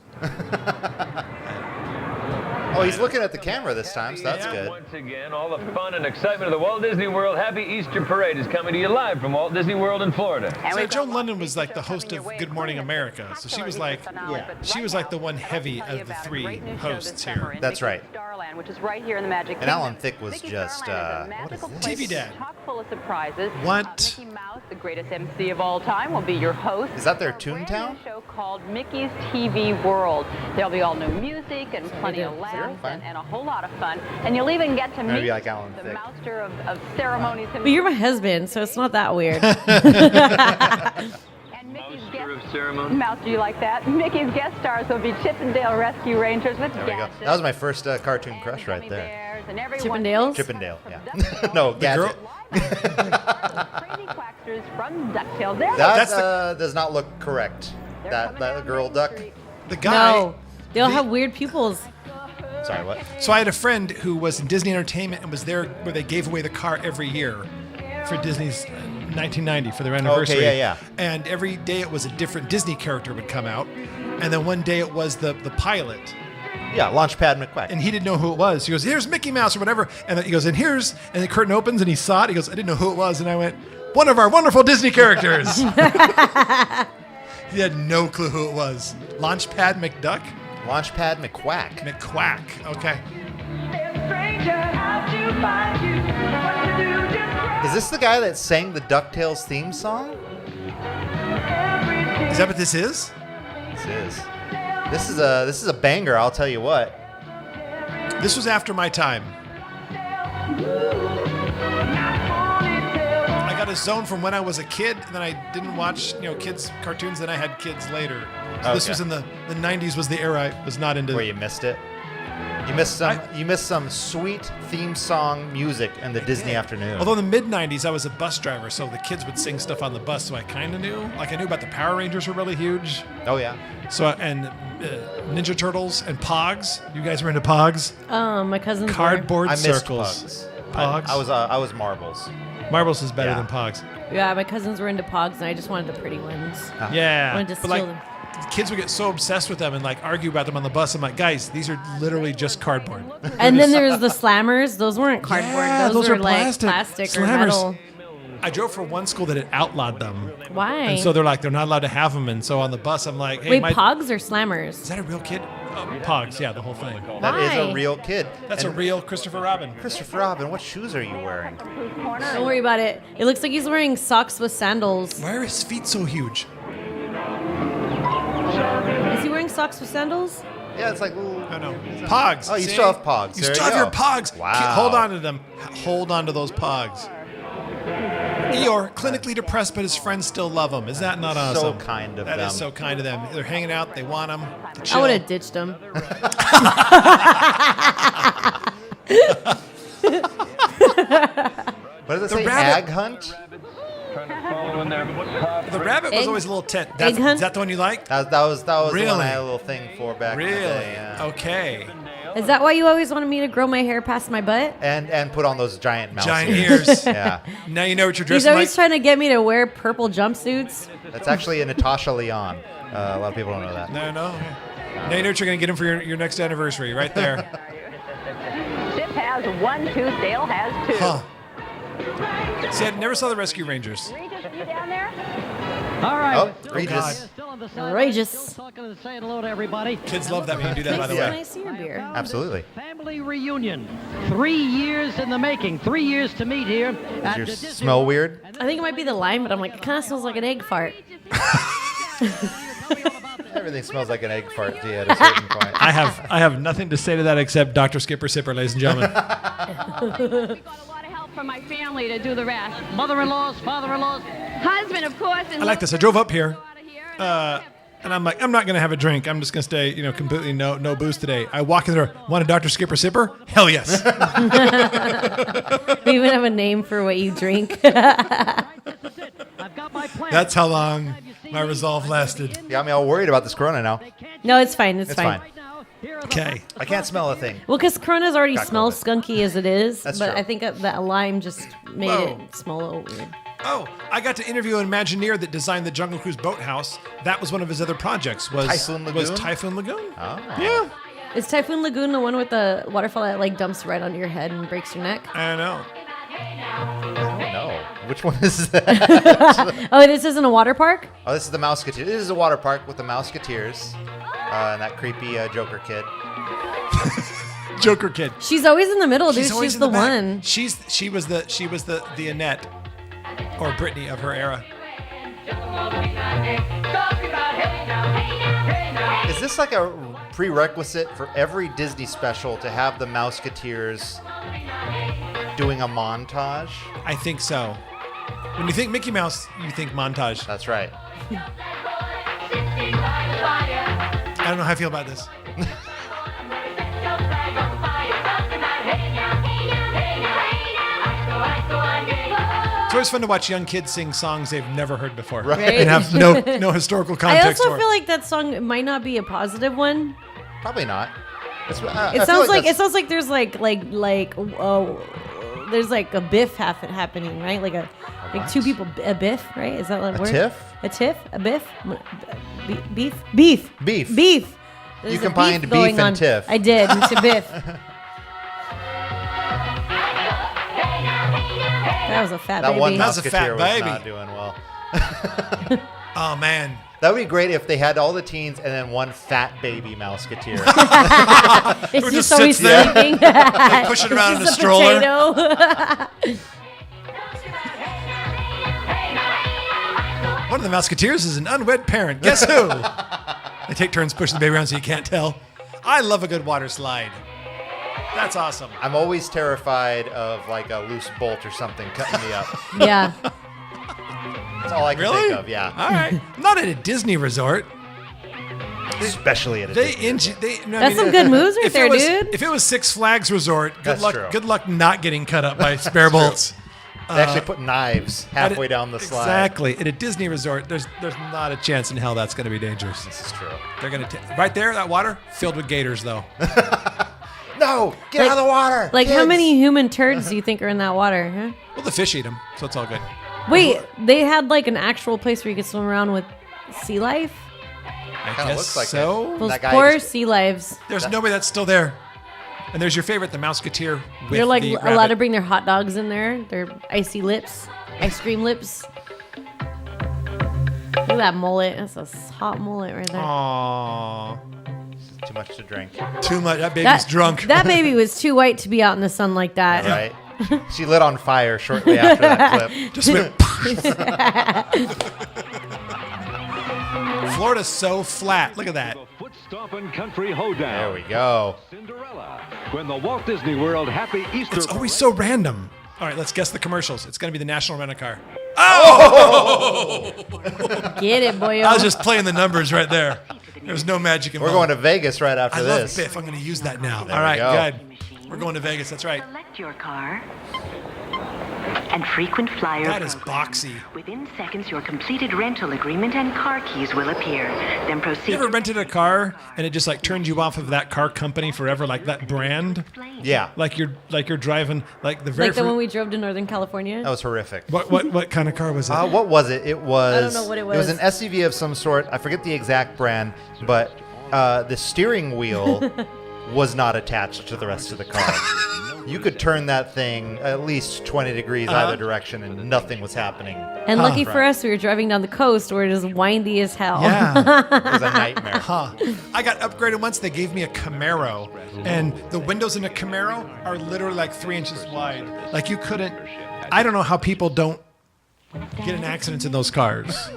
S4: Oh, he's looking at the camera this time, so that's
S1: Yeah,
S4: good.
S1: Once again, all the fun and excitement of the Walt Disney World Happy Easter Parade is coming to you live from Walt Disney World in Florida.
S3: So Joan London was like the host of Good Morning America. So she was like, she was like the one heavy of the three hosts here.
S4: That's right.
S2: Starland, which is right here in the Magic
S4: And Alan Thicke was just, what is this?
S3: TV Dad.
S2: Chock full of surprises.
S3: What?
S2: Mickey Mouse, the greatest MC of all time, will be your host.
S4: Is that their
S2: for a brand
S4: Toontown?
S2: new show called Mickey's TV World. There'll be all new music and plenty of laughs and a whole lot of fun. And you'll even get to meet
S4: like Alan
S2: the
S4: Thicke.
S2: master of ceremonies.
S5: But you're my husband, so it's not that weird.
S1: Master of ceremony.
S2: Mouse, do you like that? Mickey's guest stars will be Chippendale Rescue Rangers with
S4: There we go.
S2: gadgets.
S4: That was my first cartoon crush right there.
S2: And everyone
S5: Chippendales?
S4: Chippendale, yeah. No, Gadget.
S2: Crazy quacksters from DuckTales. There
S4: That does not look correct. That girl duck.
S3: The guy.
S5: No, they'll have weird pupils.
S4: Sorry, what?
S3: So I had a friend who was in Disney Entertainment and was there where they gave away the car every year for Disney's 1990 for their anniversary.
S4: Okay, yeah.
S3: And every day it was a different Disney character would come out, and then one day it was the pilot.
S4: Yeah, Launchpad McQuack.
S3: And he didn't know who it was. He goes, "Here's Mickey Mouse" or whatever. And then he goes, "And here's," and the curtain opens and he saw it. He goes, "I didn't know who it was." And I went, "One of our wonderful Disney characters." He had no clue who it was. Launchpad McDuck?
S4: Launchpad McQuack.
S3: McQuack. Okay.
S4: Is this the guy that sang the DuckTales theme song?
S3: Is that what this is?
S4: This is. This is a banger, I'll tell you what.
S3: This was after my time. I got a zone from when I was a kid, and then I didn't watch, kids cartoons. Then I had kids later. So this was in the 90s. Was the era I was not into.
S4: Where you missed it. You missed some sweet theme song music in the Disney afternoon.
S3: Although in the mid 90s, I was a bus driver, so the kids would sing stuff on the bus, so I kind of knew. Like I knew about the Power Rangers were really huge.
S4: Oh yeah.
S3: So and Ninja Turtles and Pogs. You guys were into Pogs?
S5: My cousins
S3: Cardboard
S4: I missed
S3: circles.
S4: Pogs.
S3: Pogs.
S4: I was Marbles.
S3: Marbles is better
S4: Yeah.
S3: than Pogs.
S5: were. Yeah, my cousins were into Pogs, and I just wanted the pretty ones.
S3: Yeah.
S5: Wanted to
S3: But
S5: steal them.
S3: the kids would get so obsessed with them and like argue about them on the bus. I'm like, guys, these are literally just cardboard.
S5: And then there's the slammers. Those weren't cardboard.
S3: Yeah,
S5: those
S3: are
S5: were like plastic or
S3: Slammers.
S5: metal.
S3: I drove for one school that had outlawed them.
S5: Why?
S3: And so they're like, they're not allowed to have them. And so on the bus, I'm like, hey,
S5: Wait, Pogs or Slammers?
S3: Is that a real kid? Oh, Pogs, yeah, the whole thing.
S4: That is
S5: Why?
S4: a real kid.
S3: That's
S4: And
S3: a real Christopher Robin.
S4: Christopher Robin, what shoes are you wearing?
S5: Don't worry about it. It looks like he's wearing socks with sandals.
S3: Why are his feet so huge?
S5: Is he wearing socks with sandals?
S4: Yeah, it's like little.
S3: I know. Pogs.
S4: Oh, you
S3: see?
S4: still have Pogs.
S3: You
S4: There
S3: still
S4: you
S3: have your
S4: go.
S3: Pogs.
S4: Wow.
S3: Hold on to them. Hold on to those Pogs. Eeyore, clinically depressed, but his friends still love him. Is that not awesome?
S4: So kind of
S3: That
S4: them.
S3: is so kind of them. They're hanging out. They want him.
S5: I would have ditched him.
S4: What does it
S3: The
S4: say?
S3: rabbit-
S4: Ag hunt?
S3: The rabbit was
S5: Egg-
S3: always a little tent.
S5: egg hunt?
S3: Is that the one you like?
S4: That was the one
S3: Really?
S4: I had a little thing for back
S3: Really?
S4: in the day. Yeah.
S3: Okay.
S5: Is that why you always wanted me to grow my hair past my butt?
S4: And put on those giant mouse
S3: Giant
S4: ears.
S3: ears.
S4: Yeah.
S3: Now you know what you're
S5: He's
S3: dressing
S5: always
S3: like.
S5: trying to get me to wear purple jumpsuits.
S4: That's actually a Natasha Leon. A lot of people don't know that.
S3: No. Now you know what you're going to get him for your next anniversary, right there.
S2: Chip has 1, 2, Dale has 2.
S3: Huh. See, I never saw the Rescue Rangers.
S2: Regis, you down there?
S14: All right.
S4: Oh,
S3: God.
S4: Regis.
S14: Still on the side.
S5: Outrageous.
S14: Still talking and saying hello to everybody.
S3: Kids love that when you do that, by the
S5: Can
S3: way.
S5: I see your beer?
S4: Absolutely.
S14: Family reunion. 3 years in the making. 3 years to meet here.
S4: Does yours smell weird?
S5: I think it might be the lime, but I'm like, it kind of smells like an egg fart.
S4: Everything smells like an egg fart to you at a certain point.
S3: I have nothing to say to that except Dr. Skipper Sipper, ladies and gentlemen.
S2: From my family to do the rest.
S14: Mother-in-laws, father-in-laws.
S2: Husband, of course.
S3: I like this. I drove up here, and I'm like, I'm not going to have a drink. I'm just going to stay, completely no booze today. I walk in there, want a Dr. Skipper Sipper? Hell yes.
S5: We even have a name for what you drink.
S3: That's how long my resolve lasted.
S4: You got me all worried about this Corona now.
S5: No, it's fine. It's fine.
S3: Okay.
S4: I can't smell a thing.
S5: Well, because Corona's already smells skunky as it is.
S4: That's
S5: but
S4: true.
S5: I think that lime just made it smell a little weird.
S3: Oh, I got to interview an Imagineer that designed the Jungle Cruise boathouse. That was one of his other projects.
S4: Typhoon Lagoon?
S3: Was Typhoon Lagoon?
S4: Oh.
S3: Yeah.
S5: Is Typhoon Lagoon the one with the waterfall that like dumps right onto your head and breaks your neck?
S3: I know.
S4: I don't know. Which one is that?
S5: Oh, this isn't a water park?
S4: Oh, this is the Mouseketeers. This is a water park with the Mouseketeers and that creepy Joker kid.
S3: Joker kid.
S5: She's always in the middle, dude.
S3: always
S5: She's
S3: in
S5: the
S3: back.
S5: one.
S3: She was the Annette or Britney of her era.
S4: Is this like a prerequisite for every Disney special to have the Mouseketeers doing a montage?
S3: I think so. When you think Mickey Mouse, you think montage.
S4: That's right.
S3: I don't know how I feel about this. It's always fun to watch young kids sing songs they've never heard before and have no historical context.
S5: I also
S3: for
S5: feel like that song might not be a positive one.
S4: Probably not.
S5: It sounds like there's there's like a biff happening, right? Like two people, a biff, right? Is that what word?
S4: tiff?
S5: A tiff? A biff? Beef. There's
S4: You
S5: a
S4: combined beef
S5: going
S4: and
S5: on.
S4: tiff.
S5: I did. It's a biff. That was a fat baby.
S4: That one
S3: That's a fat
S4: Mouseketeer
S3: baby.
S4: was not doing well.
S3: Oh man,
S4: that would be great if they had all the teens and then one fat baby Mouseketeer.
S5: It's just always sleeping.
S3: Like pushing around in a stroller. One of the Mouseketeers is an unwed parent. Guess who? They take turns pushing the baby around so you can't tell. I love a good water slide. That's awesome.
S4: I'm always terrified of like a loose bolt or something cutting me up.
S5: Yeah.
S4: That's all I can think of, yeah.
S3: All right. Not at a Disney resort.
S4: Especially at a Disney resort.
S5: That's some good moves right there, dude.
S3: If it was Six Flags Resort,
S4: That's true.
S3: good luck not getting cut up by spare bolts.
S4: They actually put knives halfway down the slide.
S3: Exactly. At a Disney resort, there's not a chance in hell that's going to be dangerous.
S4: This is true.
S3: They're going to right there, that water filled with gators, though.
S4: No, get out of the water.
S5: Like,
S4: kids.
S5: how many human turds do you think are in that water? Huh?
S3: Well, the fish eat them, so it's all good.
S5: Wait, they had like an actual place where you could swim around with sea life?
S3: I
S4: Kinda
S3: guess
S4: looks like
S3: so.
S4: it.
S5: Those
S4: That guy
S5: poor
S4: just-
S5: sea lives.
S3: There's nobody that's still there. And there's your favorite, the Mouseketeer. With
S5: They're like
S3: the
S5: allowed to
S3: rabbit.
S5: bring their hot dogs in there, their icy lips, ice cream lips. Look at that mullet. That's a hot mullet right there.
S3: Aww.
S4: Too much to drink.
S3: Too much. That baby's drunk.
S5: That baby was too white to be out in the sun like that.
S4: Right? She lit on fire shortly after that clip.
S3: Just went. Florida's so flat. Look at that.
S11: Foot stomping country hoedown.
S4: There we go.
S11: Cinderella. When the Walt Disney World Happy Easter.
S3: It's always so random. All right, let's guess the commercials. It's going to be the National Rent-A-Car. Oh!
S5: Get it, boy.
S3: I was just playing the numbers right there. There was no magic involved.
S4: We're going to Vegas right after
S3: I
S4: this.
S3: love Biff. I'm going to use that now.
S4: There
S3: All
S4: we
S3: right,
S4: go.
S3: good. We're going to Vegas. That's right.
S9: Select your car and frequent flyer.
S3: That is
S9: program.
S3: boxy.
S9: Within seconds, your completed rental agreement and car keys will appear. Then proceed.
S3: You ever rented a car and it just like turned you off of that car company forever, like that brand?
S4: Yeah.
S3: Like you're driving like the very
S5: Like the one we drove to Northern California?
S4: That was horrific.
S3: What kind of car was it?
S4: What was it? It was.
S5: I don't know what it
S4: It was
S5: was.
S4: an SUV of some sort. I forget the exact brand, but the steering wheel was not attached to the rest of the car. You could turn that thing at least 20 degrees either direction and nothing was happening.
S5: And lucky for us, we were driving down the coast where it is windy as hell.
S3: Yeah.
S4: It was a nightmare.
S3: Huh. I got upgraded once. They gave me a Camaro, and the windows in a Camaro are literally like 3 inches wide. Like you couldn't. I don't know how people don't get in accidents in those cars.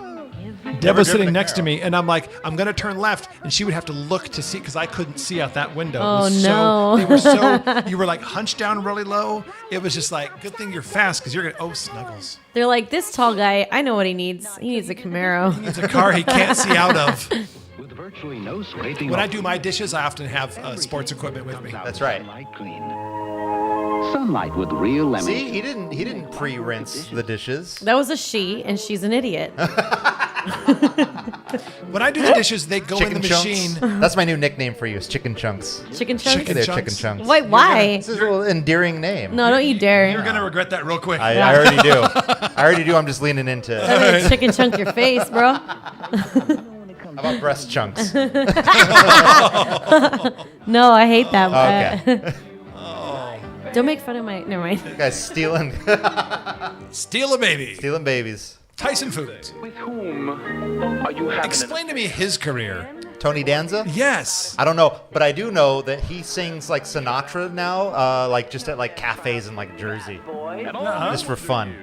S3: Deb was sitting next to me, and I'm like, I'm going to turn left, and she would have to look to see, because I couldn't see out that window.
S5: Oh,
S3: It was
S5: no.
S3: They were so, you were like hunched down really low. It was just like, good thing you're fast, because you're going to, oh, Snuggles.
S5: They're like, this tall guy, I know what he needs. He needs a Camaro.
S3: He needs a car he can't see out of.
S6: With virtually no scraping.
S3: When I do my dishes, I often have sports equipment with me.
S4: That's right.
S14: Sunlight with real lemon.
S4: See, he didn't pre-rinse the dishes.
S5: That was a she, and she's an idiot.
S3: When I do the dishes, they go in the
S4: Chunks.
S3: machine.
S4: That's my new nickname for you. Is Chicken Chunks.
S5: Chicken chunks?
S3: Chicken
S4: They're
S3: chunks?
S4: Chicken Chunks.
S5: Wait, why?
S4: This is a little endearing name.
S5: No, don't you dare.
S3: You're going to regret that real quick.
S4: I already do. I already do. I'm just leaning into.
S5: I'm gonna chicken chunk your face, bro.
S4: How about breast chunks?
S5: No, I hate that.
S4: Okay.
S5: Don't make fun of my. Never mind.
S4: You guys stealing.
S3: Steal a baby.
S4: Stealing babies.
S3: Tyson Foods.
S7: With whom are you having
S3: Explain to me his career.
S4: Tony Danza?
S3: Yes.
S4: I don't know, but I do know that he sings like Sinatra now, like just at like cafes in like Jersey, just for fun.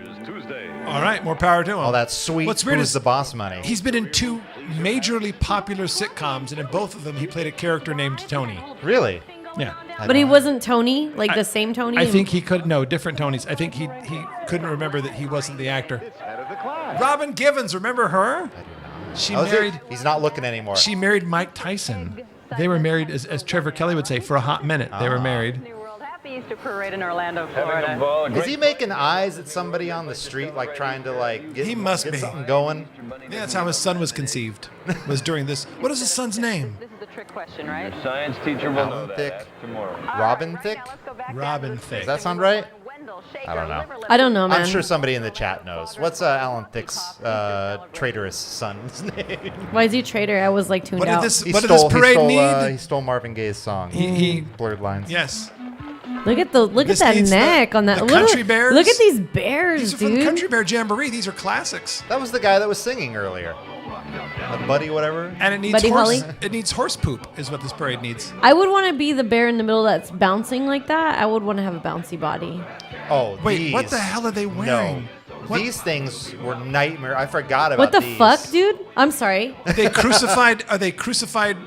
S3: All right, more power to him.
S4: All that sweet.
S3: What's weird
S4: Who's
S3: is
S4: the boss money?
S3: he's been in 2 majorly popular sitcoms, and in both of them, he played a character named Tony.
S4: Really?
S3: Yeah.
S5: But he wasn't Tony, like the same Tony.
S3: I think he could. No, different Tonys. I think he couldn't remember that he wasn't the actor. Robin Givens, remember her? She married.
S4: He's not looking anymore.
S3: She married Mike Tyson. They were married, as Trevor Kelly would say, for a hot minute. They were married.
S2: Happy Easter Parade in Orlando, Florida.
S4: Is he making eyes at somebody on the street, like trying to like get,
S3: He must
S4: get
S3: be.
S4: something going?
S3: Yeah, that's how his son was conceived. Was during this. What is his son's name?
S2: This is a trick question, right?
S1: Your science teacher will know
S4: Alan
S1: that
S4: Thicke.
S1: after tomorrow.
S4: Robin Thicke?
S3: Robin Thicke.
S4: Does that sound right? I don't know.
S5: I don't know, man.
S4: I'm sure somebody in the chat knows. What's Alan Thicke's traitorous son's name?
S5: Why is he a traitor? I was like tuned
S3: What did
S5: out.
S3: this? What did this parade need?
S4: He stole Marvin Gaye's song.
S3: He
S4: Blurred Lines.
S3: Yes.
S5: Look at that
S3: needs
S5: neck on that.
S3: the
S5: Look
S3: Country
S5: at-
S3: Bears.
S5: Look at these bears,
S3: These are from
S5: dude.
S3: the Country Bear Jamboree. These are classics.
S4: That was the guy that was singing earlier. Buddy, whatever.
S3: And it needs
S5: Buddy
S3: horse.
S5: Holly?
S3: It needs horse poop. Is what this parade needs.
S5: I would want to be the bear in the middle that's bouncing like that. I would want to have a bouncy body.
S4: Oh,
S3: Wait, what
S4: these.
S3: the hell are they wearing?
S4: No. These things were nightmare. I forgot about
S5: What the
S4: these.
S5: fuck, dude? I'm sorry.
S3: Are they crucified? Are they crucified?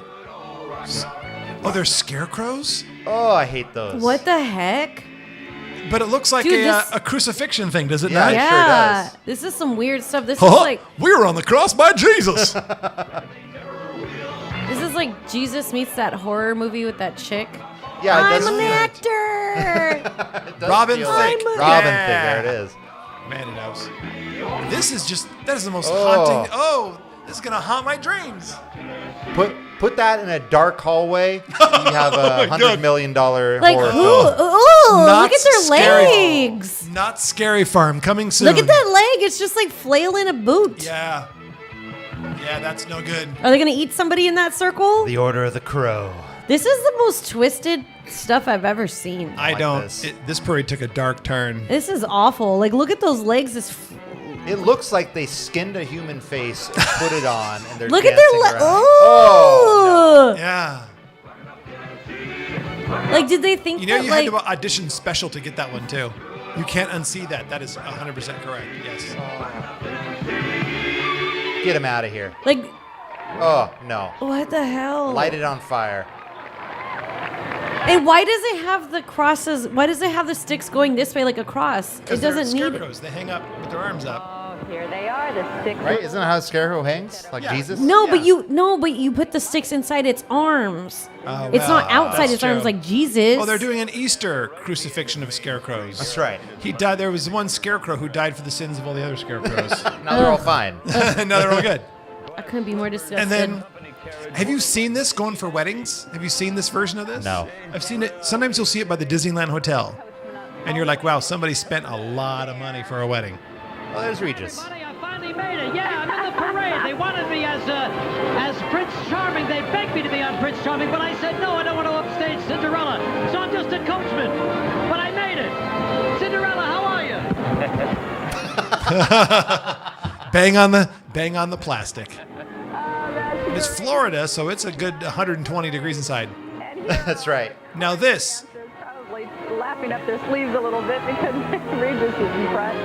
S3: Oh, they're scarecrows.
S4: Oh, I hate those.
S5: What the heck?
S3: But it looks like
S5: Dude,
S3: a crucifixion thing, does it
S4: Yeah,
S3: not?
S4: it sure
S5: Yeah,
S4: does.
S5: this is some weird stuff. This is
S3: Huh?
S5: like
S3: We were on the cross by Jesus.
S5: this is like Jesus meets that horror movie with that chick.
S4: Yeah, it
S5: I'm
S4: does
S5: an
S4: feel-
S5: actor.
S4: It does
S3: Robin
S4: feel
S3: Thicke.
S4: like- Robin
S3: Yeah.
S4: Thicke. There it is.
S3: Man, it knows. This is just, that is the most
S4: Oh.
S3: haunting. Oh, this is going to haunt my dreams.
S4: Put that in a dark hallway. You have a $100 million
S5: Like
S4: horror
S5: ooh,
S4: film.
S5: ooh,
S3: Not
S5: look at their
S3: scary.
S5: legs.
S3: Not Scary Farm, coming soon.
S5: Look at that leg. It's just like flailing a boot.
S3: Yeah. Yeah, that's no good.
S5: Are they gonna eat somebody in that circle?
S4: The Order of the Crow.
S5: This is the most twisted stuff I've ever seen.
S3: I
S4: like
S3: don't.
S4: this.
S3: This parade took a dark turn.
S5: This is awful. Like, look at those legs.
S4: It looks like they skinned a human face and put it on, and they're
S5: Look at
S4: dancing
S5: their legs.
S4: around.
S5: Oh,
S3: Yeah.
S5: Like, did they think
S3: You know,
S5: that
S3: you
S5: like?
S3: had to audition special to get that one, too. You can't unsee that. That is 100% correct. Yes.
S4: Get him out of here.
S5: Like,
S4: Oh, no.
S5: what the hell?
S4: Light it on fire.
S5: And why does it have the crosses? Why does it have the sticks going this way like a cross? It doesn't need.
S3: Scarecrows. They hang up with their arms up.
S2: Oh, here they are, the sticks.
S4: Right? Isn't that how a scarecrow hangs? Like Jesus?
S5: No, but you put the sticks inside its arms.
S3: Oh,
S5: It's not
S3: well,
S5: outside
S3: that's
S5: its arms
S3: true.
S5: like Jesus.
S3: Oh, they're doing an Easter crucifixion of scarecrows.
S4: That's right.
S3: He died. There was one scarecrow who died for the sins of all the other scarecrows.
S4: Now they're all fine.
S3: Now they're all good.
S5: I couldn't be more disgusted.
S3: And then, have you seen this going for weddings? Have you seen this version of this?
S4: No.
S3: I've seen it. Sometimes you'll see it by the Disneyland Hotel. And you're like, wow, somebody spent a lot of money for a wedding.
S4: Well, there's Regis.
S14: I finally made it. Yeah, I'm in the parade. They wanted me as Prince Charming. They begged me to be on Prince Charming, but I said no. I don't want to upstage Cinderella, so I'm just a coachman. But I made it. Cinderella, how are you?
S3: Bang on the plastic. It's Florida, so it's a good 120 degrees inside.
S4: That's right.
S3: Now this.
S2: Probably laughing up their sleeves a little bit because Regis is in front.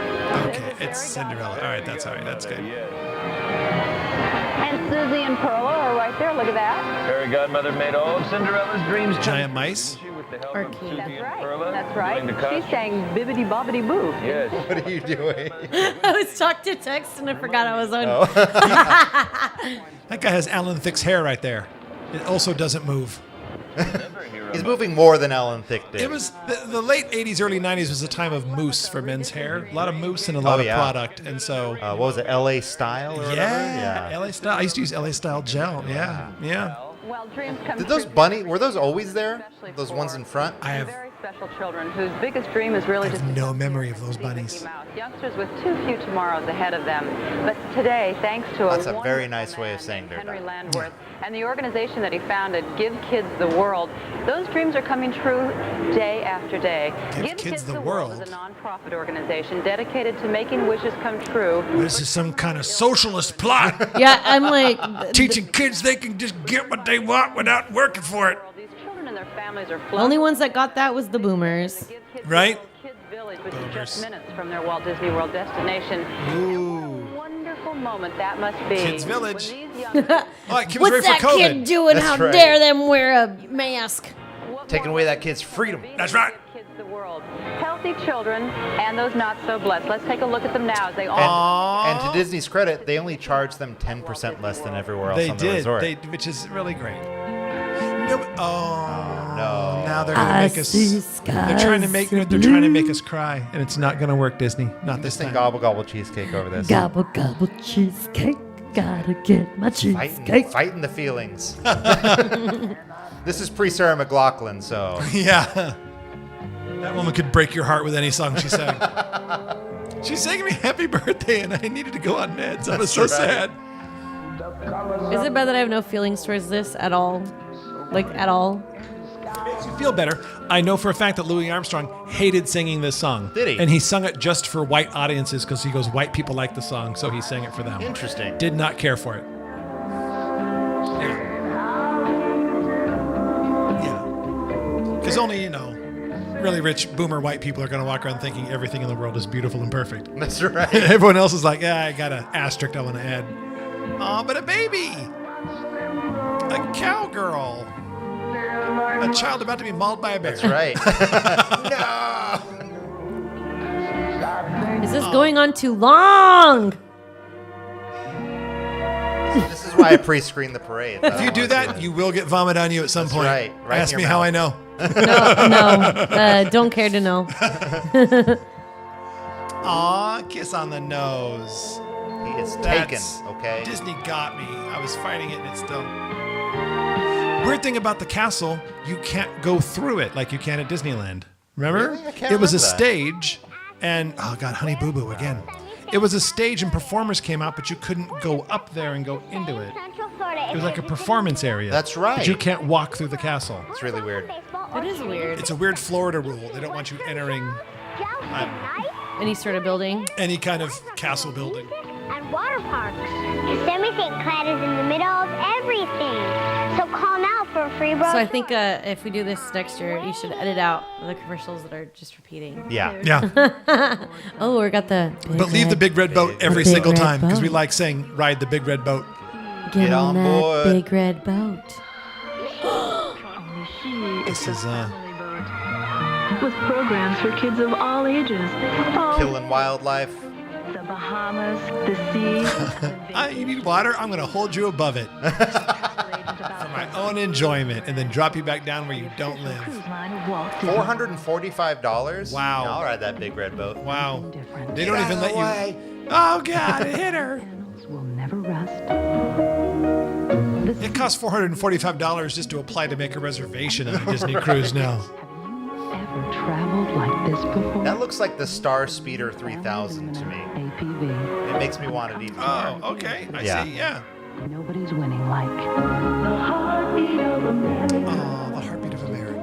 S3: Okay, it's Cinderella. All right, that's all right. That's good.
S2: Susie and Perla are right there. Look at that.
S1: Fairy godmother made all of Cinderella's dreams come
S3: Giant mice.
S1: with the help
S5: Or
S1: of
S5: cute.
S1: Susie
S2: That's
S1: and
S2: right.
S1: Perla.
S2: That's right.
S1: doing the
S2: She's
S1: costume.
S2: saying bibbidi bobbidi boo.
S1: Yes.
S4: What are you doing?
S5: I was talking to text and I forgot I was on.
S4: Oh.
S3: That guy has Alan Thicke's hair right there. It also doesn't move.
S4: He's moving more than Alan Thicke did.
S3: It was the late 80s, early 90s was a time of mousse for men's hair. A lot of mousse and a lot of product. And so.
S4: What was it, LA Style or whatever?
S3: Yeah, LA Style. I used to use LA Style gel. Yeah, yeah.
S2: Well, dreams come
S4: Did those
S2: true.
S4: were those always there? Those ones in front?
S3: I have
S2: Very special children whose biggest dream is really just
S3: no memory of those bunnies.
S2: youngsters with too few tomorrows ahead of them. But today, thanks to
S4: That's a
S2: wonderful
S4: very nice way
S2: man
S4: of saying
S2: named
S4: they're
S2: Henry
S4: done.
S2: Landworth and the organization that he founded, Give Kids the World, those dreams are coming true day after day.
S3: Give Kids the World
S2: is a nonprofit organization dedicated to making wishes come true.
S3: This is some kind of socialist plot.
S5: Yeah, I'm like
S3: teaching kids they can just get what they want without working for it.
S2: These children and their families are
S5: the only ones that got that was the boomers.
S3: Right?
S2: Kids Village, which is just minutes from their Walt Disney World destination.
S3: Ooh.
S2: What a wonderful moment that must be.
S3: Kids Village.
S2: When these young
S3: All right, Kim's
S5: What's
S3: ready for
S5: that
S3: COVID.
S5: kid doing?
S4: That's
S5: How
S4: right.
S5: dare them wear a mask?
S4: Taking away that kid's freedom.
S3: That's right.
S2: Kids the world. Healthy children and those not so blessed. Let's take a look at them now as they all.
S4: And to Disney's credit, they only charge them 10% less than everywhere else
S3: They
S4: on the
S3: did,
S4: resort.
S3: which is really great. No,
S4: no.
S3: Now they're gonna make us. They're trying to make us cry, and it's not gonna work, Disney. Not this
S4: Just think
S3: time.
S4: gobble gobble cheesecake over this.
S15: Gobble gobble cheesecake. Gotta get my cheesecake.
S4: Fighting the feelings. This is pre-Sarah McLachlan, so.
S3: Yeah. That woman could break your heart with any song she sang. She's singing me happy birthday, and I needed to go on meds. I was so sad.
S5: Is it bad that I have no feelings towards this at all? Like, at all?
S3: Makes you feel better. I know for a fact that Louis Armstrong hated singing this song.
S4: Did he?
S3: And he sung it just for white audiences because he goes, white people like the song, so he sang it for them.
S4: Interesting.
S3: Did not care for it. Yeah. Because only, really rich boomer white people are going to walk around thinking everything in the world is beautiful and perfect.
S4: That's right.
S3: Everyone else is like, I got an asterisk I want to add. Oh, but a baby. A cowgirl. A child about to be mauled by a bear.
S4: That's right.
S5: Is this going on too long?
S4: This is why I pre-screen the parade.
S3: If you do that, you will get vomit on you at some point.
S4: right. Right in
S3: Ask
S4: your
S3: me how
S4: mouth.
S3: I know.
S5: No. Don't care to know.
S3: Aw, kiss on the nose.
S4: He is
S3: That's-
S4: taken, okay?
S3: Disney got me. I was fighting it and it's still. Weird thing about the castle, you can't go through it like you can at Disneyland. Remember?
S4: Really? I can't
S3: It was a
S4: remember that.
S3: stage, and oh god, Honey Boo Boo again. It was a stage and performers came out, but you couldn't go up there and go into it. It was like a performance area.
S4: That's right.
S3: But you can't walk through the castle.
S4: It's really weird.
S5: It is weird.
S3: It's a weird Florida rule. They don't want you entering
S5: Any sort of building.
S3: any kind of castle building.
S8: And water parks. Yosemite St. Cloud is in the middle of everything. So call now for a free brochure.
S5: So I think if we do this next year, you should edit out the commercials that are just repeating.
S4: Yeah.
S3: Yeah.
S5: Oh, we got the.
S3: But leave the big red boat every
S5: Big
S3: single
S5: red
S3: time because we
S5: boat.
S3: like saying ride the big red boat.
S5: Get
S4: on
S5: that
S4: board.
S5: big red boat.
S3: This is
S9: With programs for kids of all ages.
S4: Killing wildlife.
S9: The Bahamas, the sea.
S3: you need water? I'm going to hold you above it for my own enjoyment and then drop you back down where you don't live.
S4: $445?
S3: Wow.
S4: Yeah, I'll ride that big red boat.
S3: Wow. They
S4: Get
S3: don't
S4: out
S3: even
S4: of
S3: let
S4: the way.
S3: you. Oh, God, it hit her.
S9: Will never rust.
S3: It costs $445 just to apply to make a reservation on a Disney cruise now.
S9: Ever traveled like this before?
S4: That looks like the Star Speeder 3000 to me.
S9: APV.
S4: It makes me want it even more.
S3: Oh, okay. I see, yeah.
S9: Nobody's winning like the heartbeat of America.
S3: Oh, the heartbeat of America.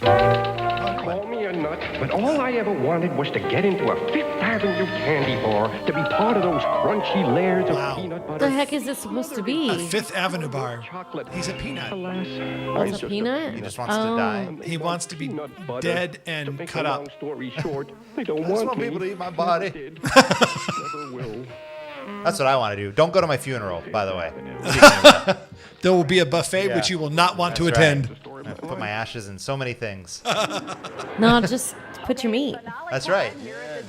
S6: Call me a nut, but all I ever wanted was to get into a Fifth Avenue candy bar, to be part of those crunchy layers of peanut
S5: What
S6: butter.
S5: the heck is this supposed to be?
S3: A Fifth Avenue bar. He's a peanut.
S5: It's a peanut?
S4: He just wants to die.
S3: He wants to be dead and cut up.
S6: Long story short, they don't
S4: I just
S6: want
S4: want
S6: me.
S4: people to eat my body.
S6: Never will.
S4: That's what I want to do. Don't go to my funeral, by the way.
S3: There will be a buffet
S4: Yeah.
S3: which you will not want to
S4: That's
S3: attend.
S4: right. I put my ashes in so many things.
S5: No, just put your meat.
S4: That's right.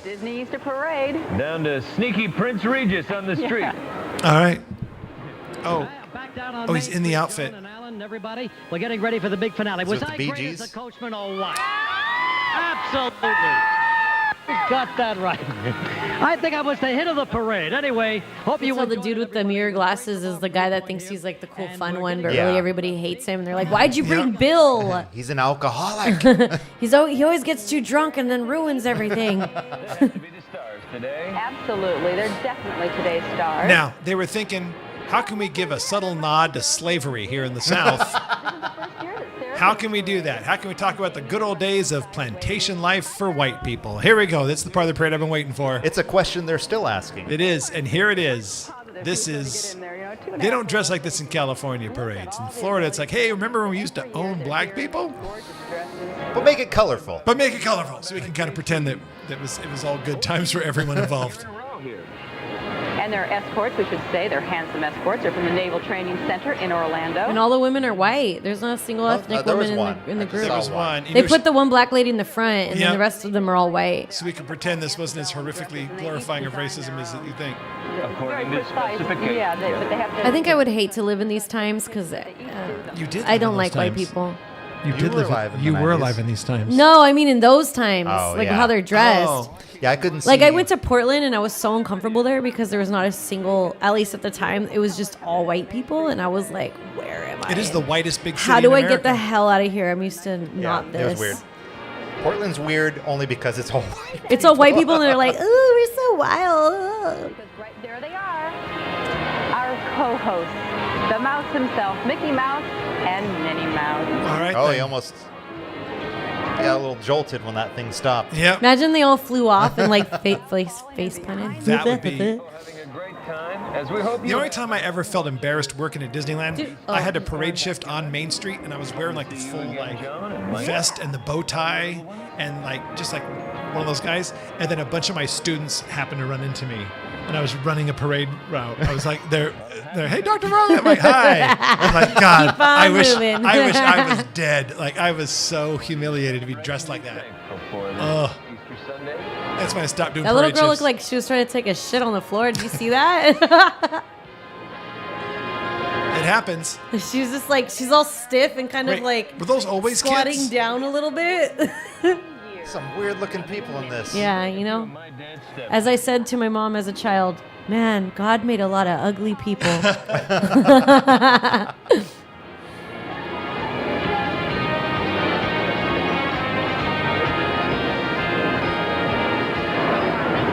S2: Disney Easter Parade.
S1: Down to sneaky Prince Regis on the street.
S3: All right. Oh.
S14: Back down on
S3: Oh, he's
S14: Main
S3: in the
S14: Street,
S3: outfit.
S14: John and Alan, everybody, we're getting ready for the big finale.
S4: Is
S14: Was
S4: it the
S14: I
S4: Bee
S14: great as
S4: Gees?
S14: a coachman or what? Absolutely. Got that right. I think I was the hit of the parade. Anyway, hope you
S5: So the
S14: enjoyed
S5: dude with the mirror glasses is the guy that thinks he's like the cool fun one, but
S4: Yeah.
S5: really everybody hates him. And they're like, "Why'd you bring Bill?
S4: He's an alcoholic.
S5: He always gets too drunk and then ruins everything."
S2: Absolutely. They're definitely today's stars.
S3: Now, they were thinking, how can we give a subtle nod to slavery here in the South? How can we do that? How can we talk about the good old days of plantation life for white people? Here we go. That's the part of the parade I've been waiting for.
S4: It's a question they're still asking.
S3: It is, and here it is. This is. They don't dress like this in California parades. In Florida, it's like, hey, remember when we used to own black people?
S4: But make it colorful.
S3: But make it colorful, so we can kind of pretend that it was all good times for everyone involved.
S2: And their escorts, we should say, they're handsome escorts. They're from the Naval Training Center in Orlando.
S5: And all the women are white. There's not a single ethnic
S4: there was
S5: woman
S4: one.
S5: in the group.
S3: There was one.
S5: They put the one black lady in the front, and
S3: Yeah.
S5: then the rest of them are all white.
S3: So we can pretend this wasn't as horrifically glorifying of racism as you think.
S1: According to specifications.
S2: Yeah, but they have to.
S5: I think I would hate to live in these times because
S3: You did.
S5: I don't like white people.
S3: You did
S4: were
S3: live.
S4: alive in the
S3: You were
S4: 90s.
S3: alive in these times.
S5: No, I mean in those times,
S4: Oh,
S5: like
S4: yeah.
S5: how they're dressed.
S3: Oh.
S4: Yeah, I couldn't see.
S5: Like I went to Portland and I was so uncomfortable there because there was not a single, at least at the time, it was just all white people, and I was like, where am I?
S3: It is the whitest big city.
S5: How do
S3: in
S5: I get the
S3: America.
S5: hell out of here? I'm used to not this.
S4: It was weird. Portland's weird only because it's all white.
S5: It's all white people and they're like, ooh, we're so wild.
S2: Right there they are. Our co-hosts, the mouse himself, Mickey Mouse and Minnie Mouse.
S3: All right.
S4: Oh,
S3: then.
S4: he almost got a little jolted when that thing stopped.
S3: Yep.
S5: Imagine they all flew off and like face planted.
S3: That would be.
S1: Having a great time, as we hope
S3: The
S1: you.
S3: only time I ever felt embarrassed working at Disneyland,
S5: Dude,
S3: I had a
S5: oh,
S3: parade shift on Main Street, and I was wearing like the full like vest and the bow tie, and like just like one of those guys. And then a bunch of my students happened to run into me, and I was running a parade route. I was like, they're hey, Dr. Varley. I'm like, hi. I'm like, God,
S5: Keep on
S3: I wish
S5: moving.
S3: I was dead. Like I was so humiliated to be dressed like that. Ugh. That's why I stopped doing
S5: That little
S3: parade
S5: girl
S3: shifts.
S5: looked like she was trying to take a shit on the floor. Did you see that?
S3: It happens.
S5: She was just like, she's all stiff and kind
S3: Wait,
S5: of like
S3: were those always
S5: squatting
S3: kids?
S5: down a little bit.
S4: Some weird looking people in this.
S5: Yeah, you know. As I said to my mom as a child, man, God made a lot of ugly people.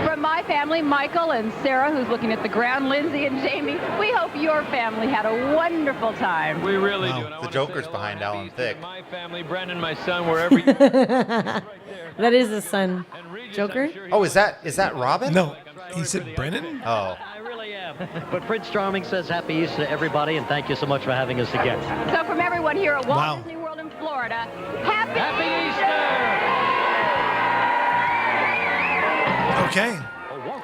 S2: From my family, Michael and Sarah, who's looking at the ground, Lindsay and Jamie, we hope your family had a wonderful time.
S1: We really do. And I
S4: The
S1: wanna
S4: Joker's
S1: say
S4: behind
S1: hello
S4: Alan
S1: to
S4: Thicke.
S1: my family, Brendan, my son, wherever you.
S5: That is the son. Joker?
S4: Oh, is that Robin?
S3: No, he said Brennan.
S4: Oh.
S14: I really am. But Prince Charming says happy Easter to everybody, and thank you so much for having us again.
S2: So from everyone here at Walt
S3: Wow.
S2: Disney World in Florida, happy
S3: Okay.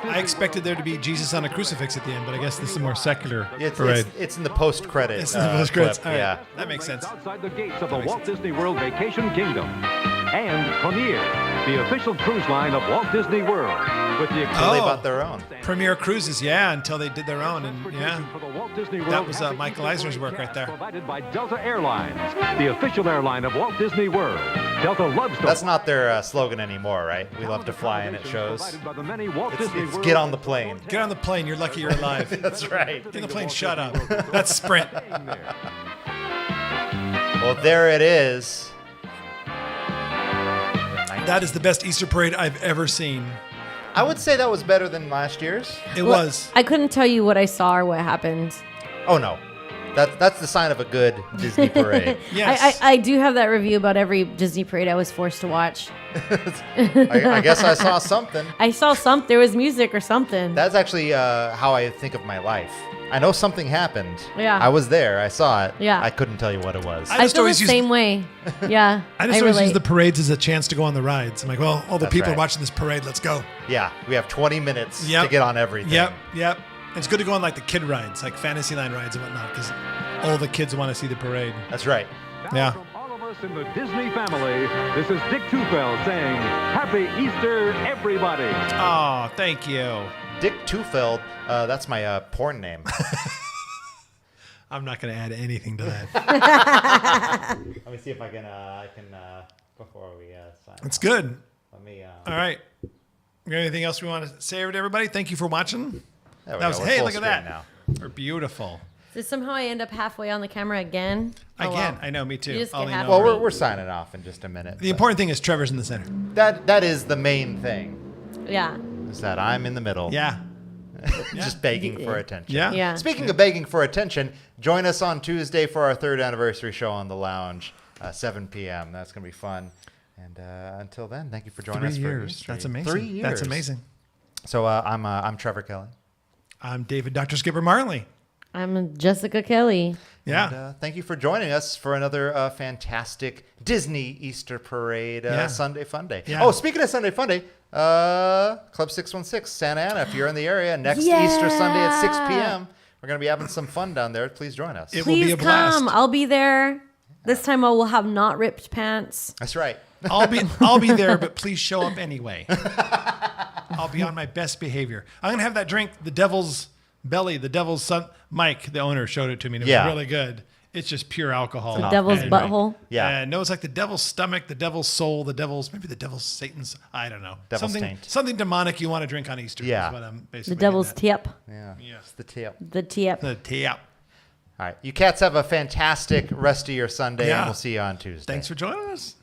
S3: I expected there to be Jesus on a crucifix at the end, but I guess this is a more secular
S4: It's,
S3: parade.
S4: it's in the post credits.
S3: It's in the post credits.
S4: clip,
S3: All right.
S4: Yeah.
S3: That makes sense.
S11: Outside the gates of the Walt Disney World Vacation Kingdom. And Premier, the official cruise line of Walt Disney World. With the
S4: Until they
S3: Oh.
S4: bought their own.
S3: Premier Cruises, yeah, until they did their own, and yeah,
S11: for the Walt Disney World
S3: that was
S11: Happy
S3: Michael
S11: Easter
S3: Eisner's work right there.
S11: provided by Delta Airlines, the official airline of Walt Disney World. Delta loves to
S4: That's not their slogan anymore, right? We love to fly and it shows.
S11: provided by the many Walt
S4: It's,
S11: Disney
S4: it's
S11: World
S4: get on the plane.
S3: Get on the plane. You're lucky you're alive.
S4: That's right.
S3: Get on the plane. Shut up. That's Sprint.
S4: Well, there it is.
S3: That is the best Easter parade I've ever seen.
S4: I would say that was better than last year's.
S3: It
S5: Well,
S3: was.
S5: I couldn't tell you what I saw or what happened.
S4: Oh no, that's the sign of a good Disney parade.
S3: Yes.
S5: I do have that review about every Disney parade I was forced to watch.
S4: I guess I saw something.
S5: I saw something. There was music or something.
S4: That's actually how I think of my life. I know something happened.
S5: Yeah.
S4: I was there. I saw it.
S5: Yeah.
S4: I couldn't tell you what it was.
S3: I
S5: I
S3: just
S5: feel the
S3: always use-
S5: same way. Yeah.
S3: I just always use
S5: relate.
S3: the parades as a chance to go on the rides. I'm like, well, all the
S4: That's
S3: people
S4: right.
S3: watching this parade, let's go.
S4: Yeah, we have 20 minutes
S3: Yep.
S4: to get on everything.
S3: Yep, yep. It's good to go on like the kid rides, like Fantasyland rides and whatnot, because all the kids want to see the parade.
S4: That's right.
S3: Yeah.
S11: From all of us in the Disney family, this is Dick Tufeld saying, Happy Easter, everybody.
S3: Oh, thank you.
S4: Dick Tufeld, that's my porn name.
S3: I'm not going to add anything to that.
S4: Let me see if I can before we sign
S3: It's
S4: off.
S3: good.
S4: Let me.
S3: All right. You got anything else we want to say to everybody? Thank you for watching.
S4: There we
S3: That was,
S4: go. We're
S3: hey,
S4: full
S3: look at
S4: screen
S3: that.
S4: now.
S3: They're beautiful.
S5: So somehow I end up halfway on the camera again.
S3: Again, I know, me too.
S5: You just
S3: I'll
S5: get
S3: lean
S5: half-
S3: over.
S4: Well, we're signing off in just a minute.
S3: The important thing is Trevor's in the center.
S4: That is the main thing.
S5: Yeah.
S4: Is that I'm in the middle.
S3: Yeah.
S4: Just begging for attention.
S3: Yeah.
S5: Yeah.
S4: Speaking of begging for attention, join us on Tuesday for our 3rd anniversary show on the Lounge, 7 p.m. That's going to be fun. And until then, thank you for joining us.
S3: 3
S4: for
S3: years.
S4: Easter.
S3: That's amazing.
S4: 3 years.
S3: That's amazing.
S4: So I'm Trevor Kelly.
S3: I'm David Dr. Skipper Marley.
S5: I'm Jessica Kelly.
S3: Yeah.
S4: And, thank you for joining us for another fantastic Disney Easter Parade Sunday Fun Day.
S3: Yeah.
S4: Oh, speaking of Sunday Fun Day, Club 616, Santa Ana, if you're in the area, next Easter Sunday at 6 p.m., we're going to be having some fun down there. Please join us.
S3: It will be
S5: Please
S3: a blast.
S5: come. I'll be there. This time I will have not ripped pants.
S4: That's right.
S3: I'll be there, but please show up anyway. I'll be on my best behavior. I'm going to have that drink, the Devil's Belly, the Devil's Son. Mike, the owner, showed it to me. And it was really good. It's just pure alcohol.
S5: The devil's butthole.
S4: Yeah.
S3: No, it's like the devil's stomach, the devil's soul, maybe the devil's Satan's. I don't know.
S4: Devil's taint.
S3: Something demonic you want to drink on Easter.
S4: Yeah.
S3: Is what I'm basically
S5: The devil's
S3: getting
S5: tip.
S4: Yeah. It's the tip.
S5: The tip.
S3: at. The tip.
S4: All right. You cats have a fantastic rest of your Sunday,
S3: Yeah.
S4: and we'll see you on Tuesday.
S3: Thanks for joining us.